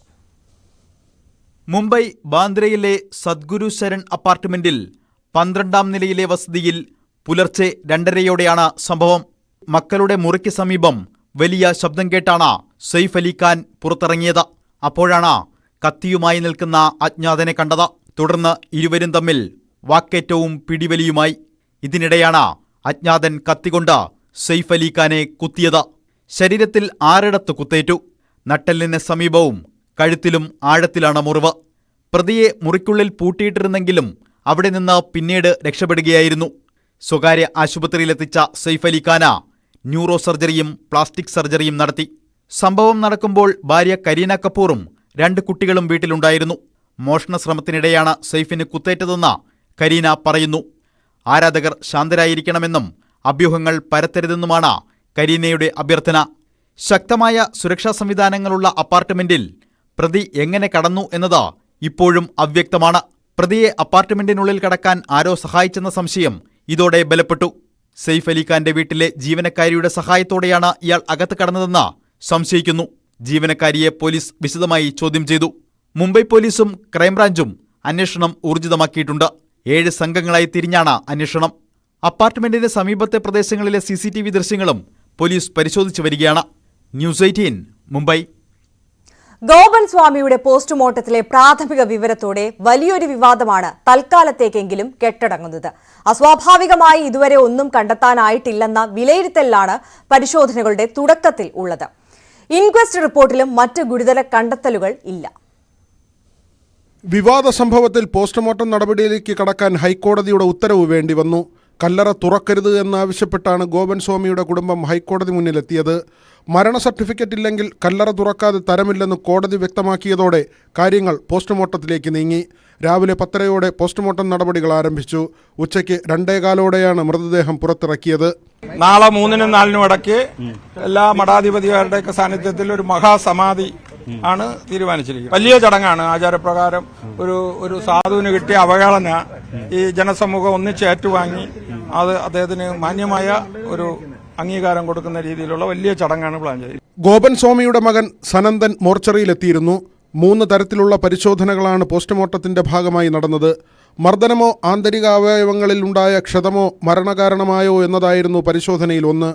മുംബൈ ബാന്ദ്രയിലെ സദ്ഗുരു ശരൺ അപ്പാർട്ട്മെന്റിൽ 12ാം നിലയിലെ വസതിയിൽ പുലർച്ചെ 2:30യോടെയാണ് സംഭവം. മക്കളുടെ മുറിക്ക് സമീപം വലിയ ശബ്ദം കേട്ടാണ് സെയ്ഫ് അലി ഖാൻ പുറത്തിറങ്ങിയത്. അപ്പോഴാണ് കത്തിയുമായി നിൽക്കുന്ന അജ്ഞാതനെ കണ്ടത്. തുടർന്ന് ഇരുവരും തമ്മിൽ വാക്കേറ്റവും പിടിവലിയുമായി. ഇതിനിടെയാണ് അജ്ഞാതൻ കത്തികൊണ്ട് സെയ്ഫ് അലി ഖാനെ കുത്തിയത്. ശരീരത്തിൽ 6 കുത്തേറ്റു. നട്ടെല്ലിന് സമീപവും കഴുത്തിലും ആഴത്തിലാണ് മുറിവ്. പ്രതിയെ മുറിക്കുള്ളിൽ പൂട്ടിയിട്ടിരുന്നെങ്കിലും അവിടെ നിന്ന് പിന്നീട് രക്ഷപ്പെടുകയായിരുന്നു. സ്വകാര്യ ആശുപത്രിയിലെത്തിച്ച സെയ്ഫ് അലി ഖാന് ന്യൂറോ സർജറിയും പ്ലാസ്റ്റിക് സർജറിയും നടത്തി. സംഭവം നടക്കുമ്പോൾ ഭാര്യ കരീന കപൂറും 2 കുട്ടികളും വീട്ടിലുണ്ടായിരുന്നു. മോഷണ ശ്രമത്തിനിടെയാണ് സെയ്ഫിന് കുത്തേറ്റതെന്ന് കരീന പറയുന്നു. ആരാധകർ ശാന്തരായിരിക്കണമെന്നും അഭ്യൂഹങ്ങൾ പരത്തരുതെന്നുമാണ് കരീനയുടെ അഭ്യർത്ഥന. ശക്തമായ സുരക്ഷാ സംവിധാനങ്ങളുള്ള അപ്പാർട്ട്മെന്റിൽ പ്രതി എങ്ങനെ കടന്നു എന്നത് ഇപ്പോഴും അവ്യക്തമാണ്. പ്രതിയെ അപ്പാർട്ട്മെന്റിനുള്ളിൽ കടക്കാൻ ആരോ സഹായിച്ചെന്ന സംശയം ഇതോടെ ബലപ്പെട്ടു. സെയ്ഫ് അലി ഖാന്റെ വീട്ടിലെ ജീവനക്കാരിയുടെ സഹായത്തോടെയാണ് ഇയാൾ അകത്ത് കടന്നതെന്ന് സംശയിക്കുന്നു. ജീവനക്കാരിയെ പോലീസ് വിശദമായി ചോദ്യം ചെയ്തു. മുംബൈ പോലീസും ക്രൈംബ്രാഞ്ചും അന്വേഷണം ഊർജിതമാക്കിയിട്ടുണ്ട്. 7 സംഘങ്ങളായി തിരിഞ്ഞാണ് അന്വേഷണം. അപ്പാർട്ട്മെന്റിന് സമീപത്തെ പ്രദേശങ്ങളിലെ CCTV ദൃശ്യങ്ങളും പോലീസ് പരിശോധിച്ചു വരികയാണ്. ന്യൂസ് 18 മുംബൈ. ഗോപൻ സ്വാമിയുടെ പോസ്റ്റ്മോർട്ടത്തിലെ പ്രാഥമിക വിവരത്തോടെ വലിയൊരു വിവാദമാണ് തൽക്കാലത്തേക്കെങ്കിലും കെട്ടടങ്ങുന്നത്. അസ്വാഭാവികമായി ഇതുവരെ ഒന്നും കണ്ടെത്താനായിട്ടില്ലെന്ന വിലയിരുത്തലിലാണ് പരിശോധനകളുടെ തുടക്കത്തിൽ ഉള്ളത്. ഇൻക്വസ്റ്റ് റിപ്പോർട്ടിലും മറ്റ് ഗുരുതര കണ്ടെത്തലുകൾ ഇല്ല. വിവാദ സംഭവത്തിൽ പോസ്റ്റ്മോർട്ടം നടപടിയിലേക്ക് കടക്കാൻ ഹൈക്കോടതിയുടെ ഉത്തരവ് വേണ്ടി വന്നു. കല്ലറ തുറക്കരുത് എന്നാവശ്യപ്പെട്ടാണ് ഗോപൻ സ്വാമിയുടെ കുടുംബം ഹൈക്കോടതി മുന്നിലെത്തിയത്. മരണ സർട്ടിഫിക്കറ്റ് ഇല്ലെങ്കിൽ കല്ലറ തുറക്കാതെ തരമില്ലെന്ന് കോടതി വ്യക്തമാക്കിയതോടെ കാര്യങ്ങൾ പോസ്റ്റ്മോർട്ടത്തിലേക്ക് നീങ്ങി. രാവിലെ 10:30 പോസ്റ്റ്മോർട്ടം നടപടികൾ ആരംഭിച്ചു. ഉച്ചയ്ക്ക് 2:15 മൃതദേഹം പുറത്തിറക്കിയത്. നാളെ 3-നും 4-നും ഇടയ്ക്ക് എല്ലാ മഠാധിപതിമാരുടെയൊക്കെ സാന്നിധ്യത്തിൽ ഒരു മഹാസമാധി ആണ് തീരുമാനിച്ചിരിക്കുന്നത്. വലിയ ചടങ്ങാണ്. ആചാരപ്രകാരം ഒരു സാധുവിന് കിട്ടിയ അവഹേളന ഈ ജനസമൂഹം ഒന്നിച്ച് ഏറ്റുവാങ്ങി അത് അദ്ദേഹത്തിന് മാന്യമായ ഒരു അംഗീകാരം കൊടുക്കുന്ന രീതിയിലുള്ള വലിയ ചടങ്ങാണ് പ്ലാൻ ചെയ്തത്. ഗോപൻ സ്വാമിയുടെ മകൻ സനന്ദൻ മോർച്ചറിയിലെത്തിയിരുന്നു. 3 തരത്തിലുള്ള പരിശോധനകളാണ് പോസ്റ്റ്മോർട്ടത്തിന്റെ ഭാഗമായി നടന്നത്. മർദ്ദനമോ ആന്തരിക അവയവങ്ങളിൽ ഉണ്ടായ ക്ഷതമോ മരണകാരണമായോ എന്നതായിരുന്നു പരിശോധനയിൽ ഒന്ന്.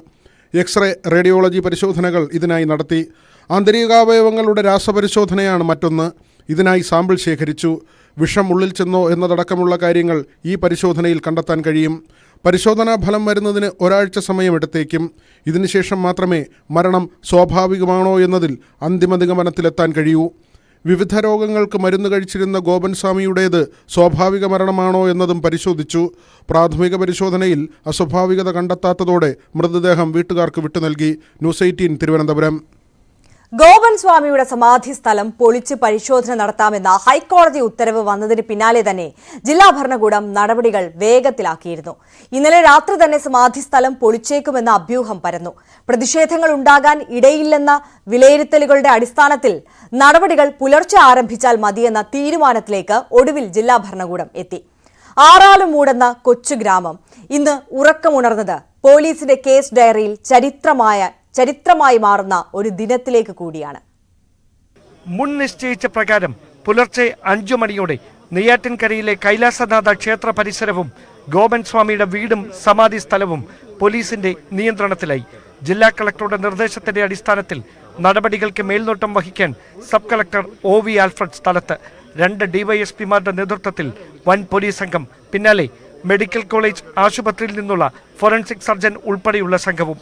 എക്സ്റേ, റേഡിയോളജി പരിശോധനകൾ ഇതിനായി നടത്തി. ആന്തരികാവയവങ്ങളുടെ രാസപരിശോധനയാണ് മറ്റൊന്ന്. ഇതിനായി സാമ്പിൾ ശേഖരിച്ചു. വിഷം ഉള്ളിൽ ചെന്നോ എന്നതടക്കമുള്ള കാര്യങ്ങൾ ഈ പരിശോധനയിൽ കണ്ടെത്താൻ കഴിയും. പരിശോധനാ ഫലം വരുന്നതിന് ഒരാഴ്ച സമയമെടുത്തേക്കും. ഇതിനുശേഷം മാത്രമേ മരണം സ്വാഭാവികമാണോ എന്നതിൽ അന്തിമ നിഗമനത്തിലെത്താൻ കഴിയൂ. വിവിധ രോഗങ്ങൾക്ക് മരുന്ന് കഴിച്ചിരുന്ന ഗോപൻ സ്വാമിയുടേത് സ്വാഭാവിക മരണമാണോ എന്നതും പരിശോധിച്ചു. പ്രാഥമിക പരിശോധനയിൽ അസ്വാഭാവികത കണ്ടെത്താത്തതോടെ മൃതദേഹം വീട്ടുകാർക്ക് വിട്ടുനൽകി. ന്യൂസ് 18 തിരുവനന്തപുരം. ഗോപൻ സ്വാമിയുടെ സമാധി സ്ഥലം പൊളിച്ച് പരിശോധന നടത്താമെന്ന ഹൈക്കോടതി ഉത്തരവ് വന്നതിന് പിന്നാലെ തന്നെ ജില്ലാ ഭരണകൂടം നടപടികൾ വേഗത്തിലാക്കിയിരുന്നു. ഇന്നലെ രാത്രി തന്നെ സമാധി സ്ഥലം പൊളിച്ചേക്കുമെന്ന അഭ്യൂഹം പരന്നു. പ്രതിഷേധങ്ങൾ ഉണ്ടാകാൻ ഇടയില്ലെന്ന വിലയിരുത്തലുകളുടെ അടിസ്ഥാനത്തിൽ നടപടികൾ പുലർച്ചെ ആരംഭിച്ചാൽ മതിയെന്ന തീരുമാനത്തിലേക്ക് ഒടുവിൽ ജില്ലാ ഭരണകൂടം എത്തി. ആറാലുമൂടെന്ന കൊച്ചു ഗ്രാമം ഇന്ന് ഉറക്കമുണർന്നത് പോലീസിന്റെ കേസ് ഡയറിയിൽ ചരിത്രമായി മാറുന്ന ഒരു ദിനത്തിലേക്ക് കൂടിയാണ്. മുൻ നിശ്ചയിച്ച പ്രകാരം പുലർച്ചെ 5 മണിയോടെ നെയ്യാറ്റിൻകരയിലെ കൈലാസനാഥ ക്ഷേത്ര പരിസരവും ഗോപൻ സ്വാമിയുടെ വീടും സമാധി സ്ഥലവും പോലീസിന്റെ നിയന്ത്രണത്തിലായി. ജില്ലാ കളക്ടറുടെ നിർദ്ദേശത്തിന്റെ അടിസ്ഥാനത്തിൽ നടപടികൾക്ക് മേൽനോട്ടം വഹിക്കാൻ സബ് കളക്ടർ OV ആൽഫ്രഡ് സ്ഥലത്ത്. 2 ഡിവൈഎസ്പിമാരുടെ നേതൃത്വത്തിൽ വൻ പോലീസ് സംഘം, പിന്നാലെ മെഡിക്കൽ കോളേജ് ആശുപത്രിയിൽ നിന്നുള്ള ഫോറൻസിക് സർജൻ ഉൾപ്പെടെയുള്ള സംഘവും.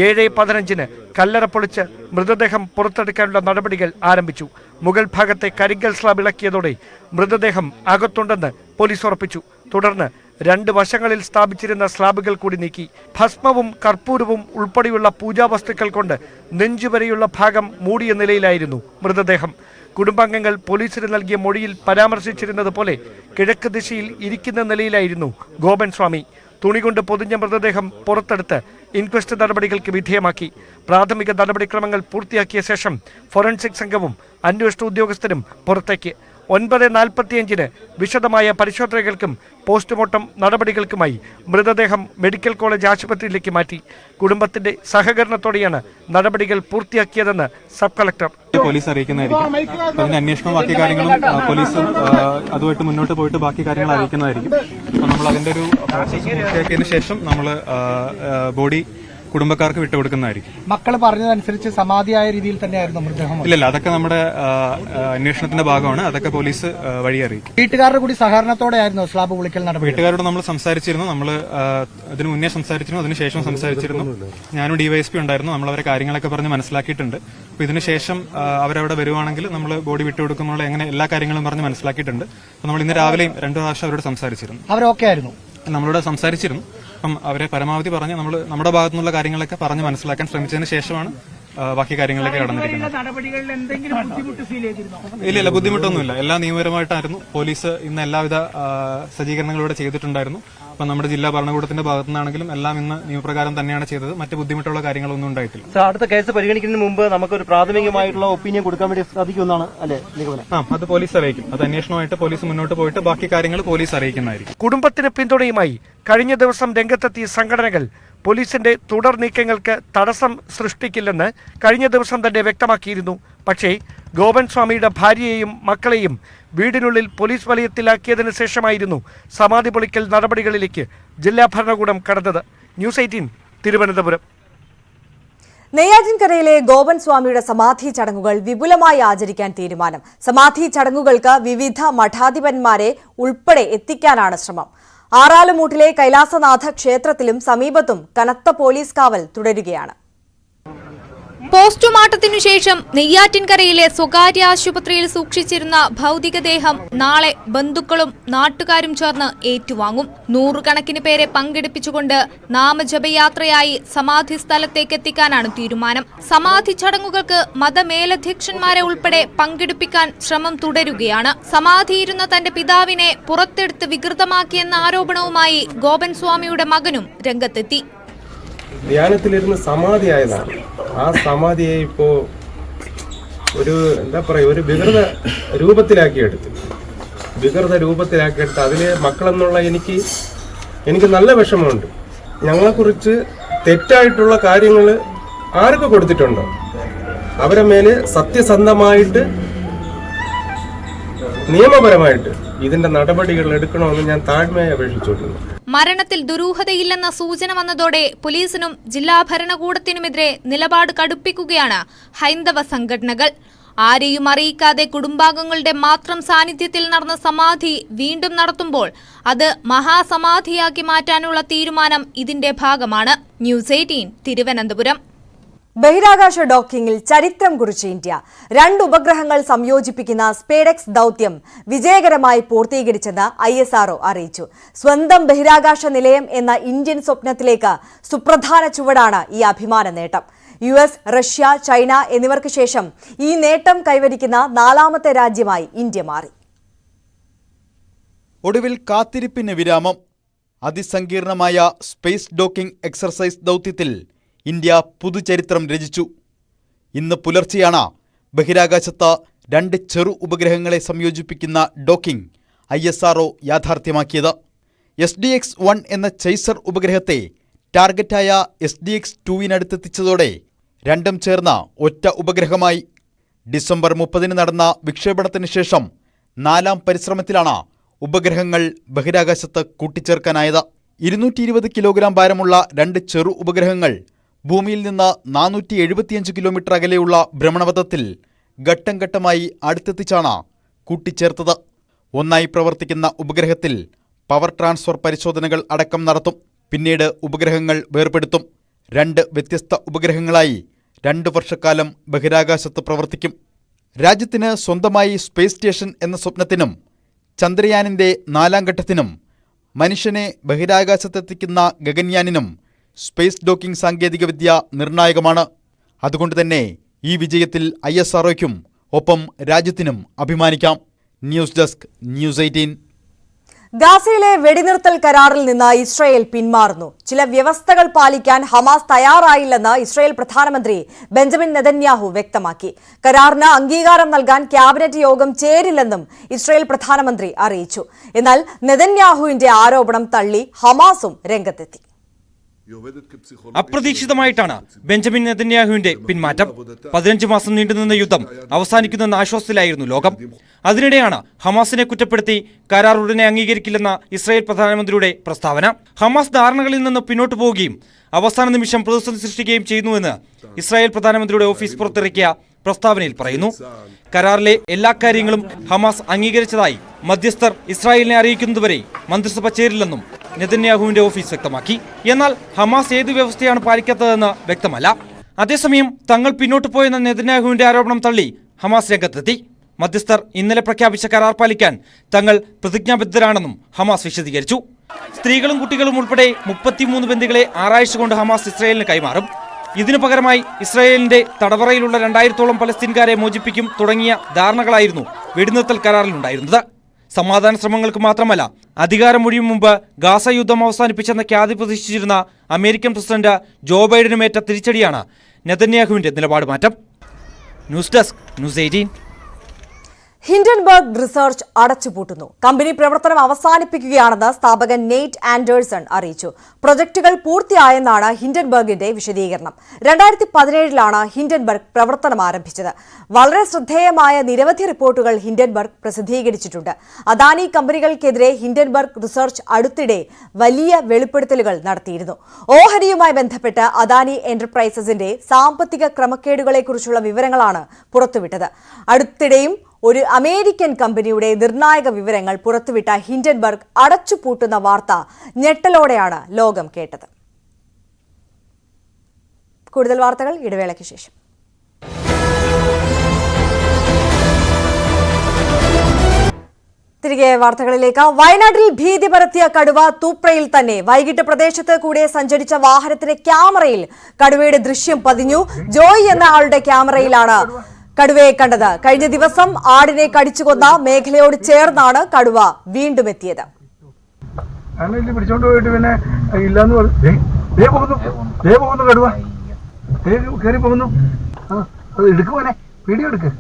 7:15 കല്ലറ പൊളിച്ച് മൃതദേഹം പുറത്തെടുക്കാനുള്ള നടപടികൾ ആരംഭിച്ചു. മുകൾ ഭാഗത്തെ കരിങ്കൽ സ്ലാബ് ഇളക്കിയതോടെ മൃതദേഹം അകത്തുണ്ടെന്ന് പോലീസ് ഉറപ്പിച്ചു. തുടർന്ന് 2 വശങ്ങളിൽ സ്ഥാപിച്ചിരുന്ന സ്ലാബുകൾ കൂടി നീക്കി. ഭസ്മവും കർപ്പൂരവും ഉൾപ്പെടെയുള്ള പൂജാവസ്തുക്കൾ കൊണ്ട് നെഞ്ചുവരെയുള്ള ഭാഗം മൂടിയ നിലയിലായിരുന്നു മൃതദേഹം. കുടുംബാംഗങ്ങൾ പോലീസിന് നൽകിയ മൊഴിയിൽ പരാമർശിച്ചിരുന്നത് പോലെ കിഴക്ക് ദിശയിൽ ഇരിക്കുന്ന നിലയിലായിരുന്നു ഗോപൻ സ്വാമി. തുണികൊണ്ട് പൊതിഞ്ഞ മൃതദേഹം പുറത്തെടുത്ത് ഇൻക്വസ്റ്റ് നടപടികൾക്ക് വിധേയമാക്കി. പ്രാഥമിക നടപടിക്രമങ്ങൾ പൂർത്തിയാക്കിയ ശേഷം ഫോറൻസിക് സംഘവും അന്വേഷണ ഉദ്യോഗസ്ഥരും പുറത്തേക്ക്. 9:45 വിശദമായ പരിശോധനകൾക്കും പോസ്റ്റ്മോർട്ടം നടപടികൾക്കുമായി മൃതദേഹം മെഡിക്കൽ കോളേജ് ആശുപത്രിയിലേക്ക് മാറ്റി. കുടുംബത്തിന്റെ സഹകരണത്തോടെയാണ് നടപടികൾ പൂർത്തിയാക്കിയതെന്ന് സബ് കളക്ടർ പോലീസ് അറിയിക്കുന്നതായിരിക്കും. അതിന്റെ അന്വേഷണവും ബാക്കി കാര്യങ്ങളും പോലീസും അതുമായിട്ട് മുന്നോട്ട് പോയിട്ട് ബാക്കി കാര്യങ്ങൾ അറിയിക്കുന്നതായിരിക്കും. അപ്പോൾ നമ്മൾ അതിന്റെ ഒരു പൂർത്തിയാക്കിയതിനു ശേഷം നമ്മൾ ബോഡി കുടുംബക്കാർക്ക് വിട്ടുകൊടുക്കുന്നതായിരിക്കും. മക്കൾ പറഞ്ഞതനുസരിച്ച് സമാധിയായ രീതിയിൽ തന്നെയായിരുന്നു മൃതദേഹം? ഇല്ല, അതൊക്കെ നമ്മുടെ അന്വേഷണത്തിന്റെ ഭാഗമാണ്. അതൊക്കെ പോലീസ് വഴി അറിയിക്കും. വീട്ടുകാരുടെ കൂടി സഹകരണത്തോടെയായിരുന്നു സ്ലാബ് പൊളിക്കൽ നടപടി? വീട്ടുകാരോട് നമ്മൾ സംസാരിച്ചിരുന്നു. നമ്മൾ അതിന് മുന്നേ സംസാരിച്ചിരുന്നു, അതിനുശേഷം സംസാരിച്ചിരുന്നു. ഞാനും ഡിവൈഎസ്പി ഉണ്ടായിരുന്നു. നമ്മൾ അവരെ കാര്യങ്ങളൊക്കെ പറഞ്ഞ് മനസ്സിലാക്കിയിട്ടുണ്ട്. അപ്പോൾ ഇതിനുശേഷം അവരവിടെ വരുവാണെങ്കിൽ നമ്മൾ ബോഡി വിട്ടുകൊടുക്കുന്നുള്ള എങ്ങനെ എല്ലാ കാര്യങ്ങളും പറഞ്ഞ് മനസ്സിലാക്കിയിട്ടുണ്ട്. അപ്പോൾ നമ്മൾ ഇന്ന് രാവിലെയും 2 പ്രാവശ്യം അവരോട് സംസാരിച്ചിരുന്നു. അവരൊക്കെ ആയിരുന്നു? നമ്മളോട് സംസാരിച്ചിരുന്നു. അപ്പം അവരെ പരമാവധി പറഞ്ഞ് നമ്മൾ നമ്മുടെ ഭാഗത്തു നിന്നുള്ള കാര്യങ്ങളൊക്കെ പറഞ്ഞ് മനസ്സിലാക്കാൻ ശ്രമിച്ചതിന് ശേഷമാണ് ബാക്കി കാര്യങ്ങളിലേക്ക് കടന്നിരിക്കുന്നത്. ഇല്ല, ബുദ്ധിമുട്ടൊന്നുമില്ല. എല്ലാം നിയമപരമായിട്ടായിരുന്നു. പോലീസ് ഇന്ന് എല്ലാവിധ സജ്ജീകരണങ്ങളും ഇവിടെ ചെയ്തിട്ടുണ്ടായിരുന്നു. അപ്പം നമ്മുടെ ജില്ലാ ഭരണകൂടത്തിന്റെ ഭാഗത്തു നിന്നാണെങ്കിലും എല്ലാം ഇന്ന് നിയമപ്രകാരം തന്നെയാണ് ചെയ്തത്. മറ്റ് ബുദ്ധിമുട്ടുള്ള കാര്യങ്ങളൊന്നും ഉണ്ടായിട്ടില്ല. അടുത്ത കേസ് പരിഗണിക്കുന്നതിന് മുമ്പ് നമുക്കൊരു പ്രാഥമികമായിട്ടുള്ള ഒപ്പീനിയൻ കൊടുക്കാൻ വേണ്ടി സാധിക്കുമെന്നാണ് അല്ലെ നിഗമനം? അത് പോലീസ് അറിയിക്കും. അത് അന്വേഷണമായിട്ട് പോലീസ് മുന്നോട്ട് പോയിട്ട് ബാക്കി കാര്യങ്ങൾ പോലീസ് അറിയിക്കുന്നതായിരിക്കും. കുടുംബത്തിന് പിന്തുണയുമായി കഴിഞ്ഞ ദിവസം രംഗത്തെത്തിയ സംഘടനകൾ പോലീസിന്റെ തുടർ നീക്കങ്ങൾക്ക് തടസ്സം സൃഷ്ടിക്കില്ലെന്ന് കഴിഞ്ഞ ദിവസം തന്നെ വ്യക്തമാക്കിയിരുന്നു. പക്ഷേ ഗോപൻ സ്വാമിയുടെ ഭാര്യയെയും മക്കളെയും വീടിനുള്ളിൽ പോലീസ് വലയത്തിലാക്കിയതിനു ശേഷമായിരുന്നു സമാധി പൊളിക്കൽ നടപടികളിലേക്ക് ജില്ലാ ഭരണകൂടം കടന്നത്. ന്യൂസ് 18 തിരുവനന്തപുരം. നെയ്യാറ്റിൻകരയിലെ ഗോപൻ സ്വാമിയുടെ സമാധി ചടങ്ങുകൾ വിപുലമായി ആചരിക്കാൻ തീരുമാനം. സമാധി ചടങ്ങുകൾക്ക് വിവിധ മഠാധിപന്മാരെ ഉൾപ്പെടെ എത്തിക്കാനാണ് ശ്രമം. ആറാലുമൂട്ടിലെ കൈലാസനാഥ ക്ഷേത്രത്തിലും സമീപത്തും കനത്ത പോലീസ് കാവൽ തുടരുകയാണ്. പോസ്റ്റ്മോർട്ടത്തിനു ശേഷം നെയ്യാറ്റിൻകരയിലെ സ്വകാര്യ ആശുപത്രിയിൽ സൂക്ഷിച്ചിരുന്ന ഭൗതികദേഹം നാളെ ബന്ധുക്കളും നാട്ടുകാരും ചേർന്ന് ഏറ്റുവാങ്ങും. നൂറുകണക്കിന് പേരെ പങ്കെടുപ്പിച്ചുകൊണ്ട് നാമജപയാത്രയായി സമാധി സ്ഥലത്തേക്ക് എത്തിക്കാനാണ് തീരുമാനം. സമാധി ചടങ്ങുകൾക്ക് മതമേലധ്യക്ഷന്മാരെ ഉൾപ്പെടെ പങ്കെടുപ്പിക്കാൻ ശ്രമം തുടരുകയാണ്. സമാധിയിരുന്ന തന്റെ പിതാവിനെ പുറത്തെടുത്ത് വികൃതമാക്കിയെന്ന ആരോപണവുമായി ഗോപൻ സ്വാമിയുടെ മകനും രംഗത്തെത്തി. ധ്യാനത്തിലിരുന്ന് സമാധിയായതാണ്. ആ സമാധിയെ ഇപ്പോ ഒരു ഒരു വികൃത രൂപത്തിലാക്കിയെടുത്ത് അതിലെ മക്കളെന്നുള്ള എനിക്ക് നല്ല വിഷമമുണ്ട്. ഞങ്ങളെക്കുറിച്ച് തെറ്റായിട്ടുള്ള കാര്യങ്ങൾ ആരൊക്കെ കൊടുത്തിട്ടുണ്ടോ അവരെ മേലെ സത്യസന്ധമായിട്ട് നിയമപരമായിട്ട് ഇതിന്റെ നടപടികൾ എടുക്കണമെന്ന് ഞാൻ താഴ്മയായി അപേക്ഷിച്ചിട്ടുണ്ട്. മരണത്തിൽ ദുരൂഹതയില്ലെന്ന സൂചന വന്നതോടെ പോലീസിനും ജില്ലാ ഭരണകൂടത്തിനുമെതിരെ നിലപാട് കടുപ്പിക്കുകയാണ് ഹൈന്ദവ സംഘടനകൾ. ആരെയും അറിയിക്കാതെ കുടുംബാംഗങ്ങളുടെ മാത്രം സാന്നിധ്യത്തിൽ നടന്ന സമാധി വീണ്ടും നടത്തുമ്പോൾ അത് മഹാസമാധിയാക്കി മാറ്റാനുള്ള തീരുമാനം ഇതിന്റെ ഭാഗമാണ്. ന്യൂസ് 18 തിരുവനന്തപുരം. ബഹിരാകാശ ഡോക്കിംഗിൽ ചരിത്രം കുറിച്ച് ഇന്ത്യ. 2 ഉപഗ്രഹങ്ങൾ സംയോജിപ്പിക്കുന്ന സ്പേഡെക്സ് ദൌത്യം വിജയകരമായി പൂർത്തീകരിച്ചെന്ന് ISRO അറിയിച്ചു. സ്വന്തം ബഹിരാകാശ നിലയം എന്ന ഇന്ത്യൻ സ്വപ്നത്തിലേക്ക് സുപ്രധാന ചുവടാണ് ഈ അഭിമാന നേട്ടം. US, റഷ്യ, ചൈന എന്നിവർക്ക് ശേഷം ഈ നേട്ടം കൈവരിക്കുന്ന 4ാമത്തെ രാജ്യമായി ഇന്ത്യ മാറി. ഒടുവിൽ കാത്തിരിപ്പിന് വിരാമം. അതിസങ്കീർണമായ സ്പേസ് ഡോക്കിംഗ് എക്സർസൈസ് ദൌത്യത്തിൽ ഇന്ത്യ പുതുചരിത്രം രചിച്ചു. ഇന്ന് പുലർച്ചെയാണ് ബഹിരാകാശത്ത് 2 ചെറു ഉപഗ്രഹങ്ങളെ സംയോജിപ്പിക്കുന്ന ഡോക്കിംഗ് ISRO യാഥാർത്ഥ്യമാക്കിയത്. SDX-1 എന്ന ചേസർ ഉപഗ്രഹത്തെ ടാർഗറ്റായ SDX-2-നടുത്തെത്തിച്ചതോടെ രണ്ടും ചേർന്ന ഒറ്റ ഉപഗ്രഹമായി. ഡിസംബർ 30 നടന്ന വിക്ഷേപണത്തിന് ശേഷം 4ാം പരിശ്രമത്തിലാണ് ഉപഗ്രഹങ്ങൾ ബഹിരാകാശത്ത് കൂട്ടിച്ചേർക്കാനായത്. 220 കിലോഗ്രാം ഭാരമുള്ള 2 ചെറു ഉപഗ്രഹങ്ങൾ ഭൂമിയിൽ നിന്ന് 475 കിലോമീറ്റർ അകലെയുള്ള ഭ്രമണപഥത്തിൽ ഘട്ടം ഘട്ടമായി അടുത്തെത്തിച്ചാണ് കൂട്ടിച്ചേർത്തത്. ഒന്നായി പ്രവർത്തിക്കുന്ന ഉപഗ്രഹത്തിൽ പവർ ട്രാൻസ്ഫർ പരിശോധനകൾ അടക്കം നടത്തും. പിന്നീട് ഉപഗ്രഹങ്ങൾ വേർപെടുത്തും. 2 വ്യത്യസ്ത ഉപഗ്രഹങ്ങളായി 2 വർഷക്കാലം ബഹിരാകാശത്ത് പ്രവർത്തിക്കും. രാജ്യത്തിന് സ്വന്തമായി സ്പേസ് സ്റ്റേഷൻ എന്ന സ്വപ്നത്തിനും ചന്ദ്രയാനിന്റെ 4ാം ഘട്ടത്തിനും മനുഷ്യനെ ബഹിരാകാശത്തെത്തിക്കുന്ന ഗഗൻയാനിനും സ്പേസ് ഡോക്കിംഗ് സാങ്കേതികവിദ്യ നിർണായകമാണ്. അതുകൊണ്ടുതന്നെ ഈ വിജയത്തിൽ ISROയ്ക്കും ഒപ്പം രാജ്യത്തിനും അഭിമാനിക്കാം. News desk, news 18. ഗാസയിലെ വെടിനിർത്തൽ കരാറിൽ നിന്ന് ഇസ്രായേൽ പിന്മാറുന്നു. ചില വ്യവസ്ഥകൾ പാലിക്കാൻ ഹമാസ് തയ്യാറായില്ലെന്ന് ഇസ്രായേൽ പ്രധാനമന്ത്രി ബെഞ്ചമിൻ നെതന്യാഹു വ്യക്തമാക്കി. കരാറിന് അംഗീകാരം നൽകാൻ ക്യാബിനറ്റ് യോഗം ചേരില്ലെന്നും ഇസ്രായേൽ പ്രധാനമന്ത്രി അറിയിച്ചു. എന്നാൽ നെതന്യാഹുവിന്റെ ആരോപണം തള്ളി ഹമാസും രംഗത്തെത്തി. അപ്രതീക്ഷിതമായിട്ടാണ് ബെഞ്ചമിൻ നെതന്യാഹുവിന്റെ പിന്മാറ്റം. 15 മാസം നീണ്ടുനിന്ന യുദ്ധം അവസാനിക്കുന്നെന്ന ആശ്വാസത്തിലായിരുന്നു ലോകം. അതിനിടെയാണ് ഹമാസിനെ കുറ്റപ്പെടുത്തി കരാർ ഉടനെ അംഗീകരിക്കില്ലെന്ന ഇസ്രായേൽ പ്രധാനമന്ത്രിയുടെ പ്രസ്താവന. ഹമാസ് ധാരണകളിൽ നിന്ന് പിന്നോട്ടു പോവുകയും അവസാന നിമിഷം പ്രതിസന്ധി സൃഷ്ടിക്കുകയും ചെയ്യുന്നുവെന്ന് ഇസ്രായേൽ പ്രധാനമന്ത്രിയുടെ ഓഫീസ് പുറത്തിറക്കിയ പ്രസ്താവനയിൽ പറയുന്നു. കരാറിലെ എല്ലാ കാര്യങ്ങളും ഹമാസ് അംഗീകരിച്ചതായി മധ്യസ്ഥർ ഇസ്രായേലിനെ അറിയിക്കുന്നതുവരെ മന്ത്രിസഭ ചേരില്ലെന്നും നെതന്യാഹുവിന്റെ ഓഫീസ് വ്യക്തമാക്കി. എന്നാൽ ഹമാസ് ഏത് വ്യവസ്ഥയാണ് പാലിക്കാത്തതെന്ന് വ്യക്തമല്ല. അതേസമയം തങ്ങൾ പിന്നോട്ടു പോയെന്ന നെതന്യാഹുവിന്റെ ആരോപണം തള്ളി ഹമാസ് രംഗത്തെത്തി. മധ്യസ്ഥർ ഇന്നലെ പ്രഖ്യാപിച്ച കരാർ പാലിക്കാൻ തങ്ങൾ പ്രതിജ്ഞാബദ്ധരാണെന്നും ഹമാസ് വിശദീകരിച്ചു. സ്ത്രീകളും കുട്ടികളും ഉൾപ്പെടെ 33 ബന്ദികളെ 6 ആഴ്ച കൊണ്ട് ഹമാസ് ഇസ്രായേലിന് കൈമാറും. ഇതിനു പകരമായി ഇസ്രായേലിന്റെ തടവറയിലുള്ള 2000-ഓളം പലസ്തീൻകാരെ മോചിപ്പിക്കും തുടങ്ങിയ ധാരണകളായിരുന്നു വെടിനിർത്തൽ കരാറിലുണ്ടായിരുന്നത്. സമാധാന ശ്രമങ്ങൾക്ക് മാത്രമല്ല, അധികാരം ഒഴിയും മുമ്പ് ഗാസ യുദ്ധം അവസാനിപ്പിച്ചെന്ന ഖ്യാതി പ്രതീക്ഷിച്ചിരുന്ന അമേരിക്കൻ പ്രസിഡന്റ് ജോ ബൈഡനുമേറ്റ തിരിച്ചടിയാണ് നെതന്യാഹുവിന്റെ നിലപാട് മാറ്റം. News desk, news 18. Hindenburg research അടച്ചുപൂട്ടുന്നു. കമ്പനി പ്രവർത്തനം അവസാനിപ്പിക്കുകയാണെന്ന് സ്ഥാപകൻ നെയ്റ്റ് ആൻഡേഴ്സൺ അറിയിച്ചു. പ്രൊജക്ടുകൾ പൂർത്തിയായെന്നാണ് ഹിൻഡൻബർഗിന്റെ വിശദീകരണം. 2017 ഹിൻഡൻബർഗ് പ്രവർത്തനം ആരംഭിച്ചത്. വളരെ ശ്രദ്ധേയമായ നിരവധി റിപ്പോർട്ടുകൾ ഹിൻഡൻബർഗ് പ്രസിദ്ധീകരിച്ചിട്ടുണ്ട്. അദാനി കമ്പനികൾക്കെതിരെ ഹിൻഡൻബർഗ് റിസർച്ച് അടുത്തിടെ വലിയ വെളിപ്പെടുത്തലുകൾ നടത്തിയിരുന്നു. ഓഹരിയുമായി ബന്ധപ്പെട്ട് അദാനി എന്റർപ്രൈസസിന്റെ സാമ്പത്തിക ക്രമക്കേടുകളെക്കുറിച്ചുള്ള വിവരങ്ങളാണ് പുറത്തുവിട്ടത്. അടുത്തിടെയും ഒരു അമേരിക്കൻ കമ്പനിയുടെ നിർണായക വിവരങ്ങൾ പുറത്തുവിട്ട ഹിൻഡൻബർഗ് അടച്ചുപൂട്ടുന്ന വാർത്ത ഞെട്ടലോടെയാണ് ലോകം കേട്ടത്. കൂടുതൽ വാർത്തകൾ ഇടവേളയ്ക്ക് ശേഷം. തിരികെ വാർത്തകളിലേക്ക്. വയനാട്ടിൽ ഭീതി പരത്തിയ കടുവ തൂപ്രയിൽ തന്നെ. വൈകിട്ട് പ്രദേശത്ത് കൂടെ സഞ്ചരിച്ച വാഹനത്തിന്റെ ക്യാമറയിൽ കടുവയുടെ ദൃശ്യം പതിഞ്ഞു. ജോയ് എന്ന ആളുടെ ക്യാമറയിലാണ് കടുവയെ കണ്ടത്. കഴിഞ്ഞ ദിവസം ആടിനെ കടിച്ചുകൊന്ന മേഖലയോട് ചേർന്നാണ് കടുവ വീണ്ടും എത്തിയത്. പിടിച്ചോണ്ട് പോയിട്ട് പിന്നെ ഇല്ലാന്ന് പോകുന്നു കടുവ കയറി പോകുന്നു. അത് എടുക്കുവാനെ വീഡിയോ എടുക്ക്.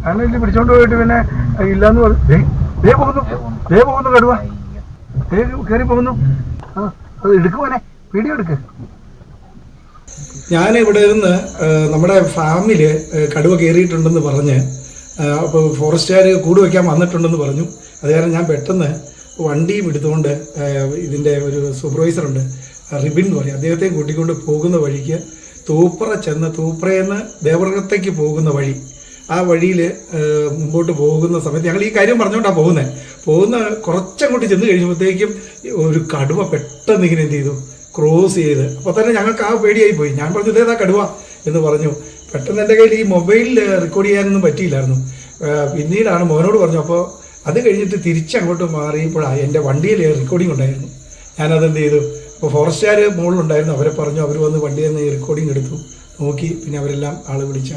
ആണെങ്കിൽ പിടിച്ചോണ്ട് പോയിട്ട് പിന്നെ ഇല്ലാന്ന് പോകുന്നു കടുവ കയറി പോകുന്നു. അത് എടുക്കുവാനെ വീഡിയോ എടുക്ക്. ഞാനിവിടെ ഇരുന്ന് നമ്മുടെ ഫാമിൽ കടുവ കയറിയിട്ടുണ്ടെന്ന് പറഞ്ഞ് അപ്പോൾ ഫോറസ്റ്റുകാർ കൂട് വയ്ക്കാൻ വന്നിട്ടുണ്ടെന്ന് പറഞ്ഞു. അത് കാരണം ഞാൻ പെട്ടെന്ന് വണ്ടിയും എടുത്തുകൊണ്ട് ഇതിൻ്റെ ഒരു സൂപ്പർവൈസറുണ്ട്, റിബിൻ എന്ന് പറയും, അദ്ദേഹത്തെ കൂട്ടിക്കൊണ്ട് പോകുന്ന വഴിക്ക് തൂപ്ര ചെന്ന് തൂപ്രയെന്ന് ദേവർഗത്തേക്ക് പോകുന്ന വഴി, ആ വഴിയിൽ മുമ്പോട്ട് പോകുന്ന സമയത്ത് ഞങ്ങൾ ഈ കാര്യം പറഞ്ഞുകൊണ്ടാണ് പോകുന്ന കുറച്ചങ്ങോട്ട് ചെന്ന് കഴിഞ്ഞപ്പോഴത്തേക്കും ഒരു കടുവ പെട്ടെന്ന് ഇങ്ങനെ എന്ത് ചെയ്തു, ക്രോസ് ചെയ്ത്. അപ്പോൾ തന്നെ ഞങ്ങൾക്ക് ആ പേടിയായി പോയി. ഞാൻ പറഞ്ഞു ഇതേതാ കടുവ എന്ന് പറഞ്ഞു. പെട്ടെന്ന് എൻ്റെ കയ്യിൽ ഈ മൊബൈലിൽ റെക്കോർഡ് ചെയ്യാനൊന്നും പറ്റിയില്ലായിരുന്നു. പിന്നീടാണ് മോനോട് പറഞ്ഞു. അപ്പോൾ അത് കഴിഞ്ഞിട്ട് തിരിച്ചങ്ങോട്ട് മാറിയപ്പോഴാണ് എൻ്റെ വണ്ടിയിൽ റെക്കോർഡിംഗ് ഉണ്ടായിരുന്നു. ഞാനതെന്ത് ചെയ്തു, അപ്പോൾ ഫോറസ്റ്റുകാർ മുകളിലുണ്ടായിരുന്നു, അവരെ പറഞ്ഞു. അവർ വന്ന് വണ്ടിയിൽ നിന്ന് ഈ റെക്കോർഡിംഗ് എടുത്തു, നോക്കി. പിന്നെ അവരെല്ലാം ആൾ വിളിച്ച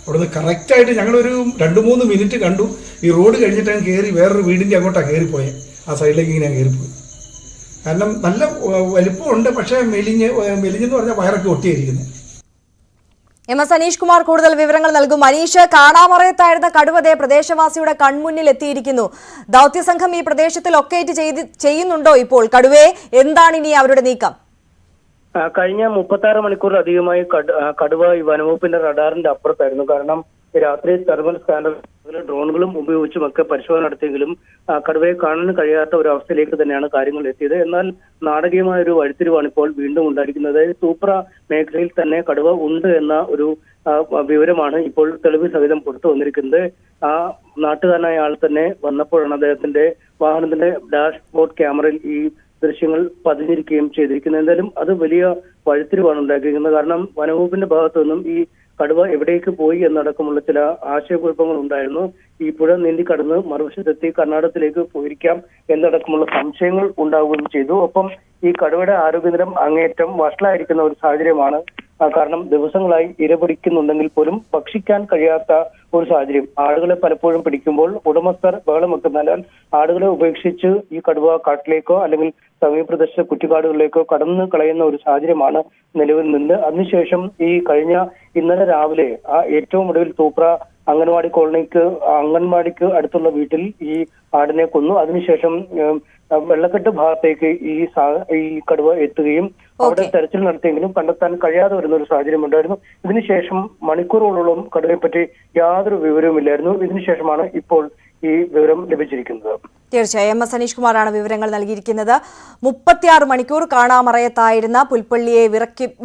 അവിടെ നിന്ന് കറക്റ്റായിട്ട് ഞങ്ങളൊരു 2-3 മിനിറ്റ് കണ്ടു. ഈ റോഡ് കഴിഞ്ഞിട്ട് ഞാൻ കയറി വേറൊരു വീടിൻ്റെ അങ്ങോട്ടാണ് കയറിപ്പോയത്. ആ സൈഡിലേക്ക് ഇങ്ങനെ കയറിപ്പോയി. കാരണം നല്ല വലിപ്പമുണ്ട്, പക്ഷേ മെലിഞ്ഞെന്ന് പറഞ്ഞാൽ വയറൊക്കെ ഒട്ടിയിരിക്കുന്നത്. MS അനീഷ് കുമാർ കൂടുതൽ വിവരങ്ങൾ നൽകും. അനീഷ്, കാണാമറയത്തായിരുന്ന കടുവതെ പ്രദേശവാസിയുടെ കൺമുന്നിൽ എത്തിയിരിക്കുന്നു. ദൗത്യസംഘം ഈ പ്രദേശത്ത് ലൊക്കേറ്റ് ചെയ്യുന്നുണ്ടോ ഇപ്പോൾ കടുവയെ? എന്താണ് ഇനി അവരുടെ നീക്കം? കഴിഞ്ഞ 36 മണിക്കൂറിലധികമായി കടുവ ഈ വനംവകുപ്പിന്റെ റഡാറിന്റെ അപ്പുറത്തായിരുന്നു. കാരണം രാത്രി തെർമൽ സ്കാനർ ഡ്രോണുകളും ഉപയോഗിച്ചുമൊക്കെ പരിശോധന നടത്തിയെങ്കിലും കടുവയെ കാണാൻ കഴിയാത്ത ഒരു അവസ്ഥയിലേക്ക് തന്നെയാണ് കാര്യങ്ങൾ എത്തിയത്. എന്നാൽ നാടകീയമായ ഒരു വഴിത്തിരിവാണ് ഇപ്പോൾ വീണ്ടും ഉണ്ടായിരിക്കുന്നത്. തൂപ്ര മേഖലയിൽ തന്നെ കടുവ ഉണ്ട് എന്ന ഒരു വിവരമാണ് ഇപ്പോൾ തെളിവ് സഹിതം പുറത്തു വന്നിരിക്കുന്നത്. ആ നാട്ടുകാരനായ ആൾ തന്നെ വന്നപ്പോഴാണ് അദ്ദേഹത്തിന്റെ വാഹനത്തിന്റെ ഡാഷ്ബോർഡ് ക്യാമറയിൽ ഈ ദൃശ്യങ്ങൾ പതിഞ്ഞിരിക്കുകയും ചെയ്തിരിക്കുന്നത്. എന്തായാലും അത് വലിയ വഴിത്തിരിവാണ് ഉണ്ടാക്കിയിരിക്കുന്നത്. കാരണം വനംവകുപ്പിന്റെ ഭാഗത്തു നിന്നും ഈ കടുവ എവിടേക്ക് പോയി എന്നടക്കമുള്ള ചില ആശയക്കുഴപ്പങ്ങൾ ഉണ്ടായിരുന്നു. ഈ പുഴ നീന്തി കടന്ന് മറുവശത്തെത്തി കർണാടകത്തിലേക്ക് പോയിരിക്കാം എന്നടക്കമുള്ള സംശയങ്ങൾ ഉണ്ടാവുകയും ചെയ്തു. ഒപ്പം ഈ കടുവയുടെ ആരോഗ്യനിലം അങ്ങേയറ്റം വഷളായിരിക്കുന്ന ഒരു സാഹചര്യമാണ്. കാരണം ദിവസങ്ങളായി ഇരപിടിക്കുന്നുണ്ടെങ്കിൽ പോലും ഭക്ഷിക്കാൻ കഴിയാത്ത ഒരു സാഹചര്യം. ആടുകളെ പലപ്പോഴും പിടിക്കുമ്പോൾ ഉടമസ്ഥർ ബഹളം വെക്കുന്നതിനാൽ ആടുകളെ ഉപേക്ഷിച്ച് ഈ കടുവ കാട്ടിലേക്കോ അല്ലെങ്കിൽ സമീപപ്രദേശത്തെ കുറ്റിക്കാടുകളിലേക്കോ കടന്നു കളയുന്ന ഒരു സാഹചര്യമാണ് നിലവിൽ നിന്ന്. അതിനുശേഷം ഈ ഇന്നലെ രാവിലെ ഏറ്റവും ഒടുവിൽ തൂപ്ര അംഗൻവാടിക്ക് അടുത്തുള്ള വീട്ടിൽ ഈ ആടിനെ കൊന്നു. അതിനുശേഷം വെള്ളക്കെട്ട് ഭാഗത്തേക്ക് ഈ കടുവ എത്തുകയും അവിടെ തെരച്ചിൽ നടത്തിയെങ്കിലും കണ്ടെത്താൻ കഴിയാതെ വരുന്ന ഒരു സാഹചര്യം ഉണ്ടായിരുന്നു. ഇതിനുശേഷം മണിക്കൂറുകളോളം കടുവയെപ്പറ്റി യാതൊരു വിവരവുമില്ലായിരുന്നു. ഇതിനുശേഷമാണ് ഇപ്പോൾ ഈ വിവരം ലഭിച്ചിരിക്കുന്നത്. തീർച്ചയായും MS അനീഷ് കുമാറാണ് വിവരങ്ങൾ നൽകിയിരിക്കുന്നത്. 36 മണിക്കൂർ കാണാമറയത്തായിരുന്ന പുൽപ്പള്ളിയെ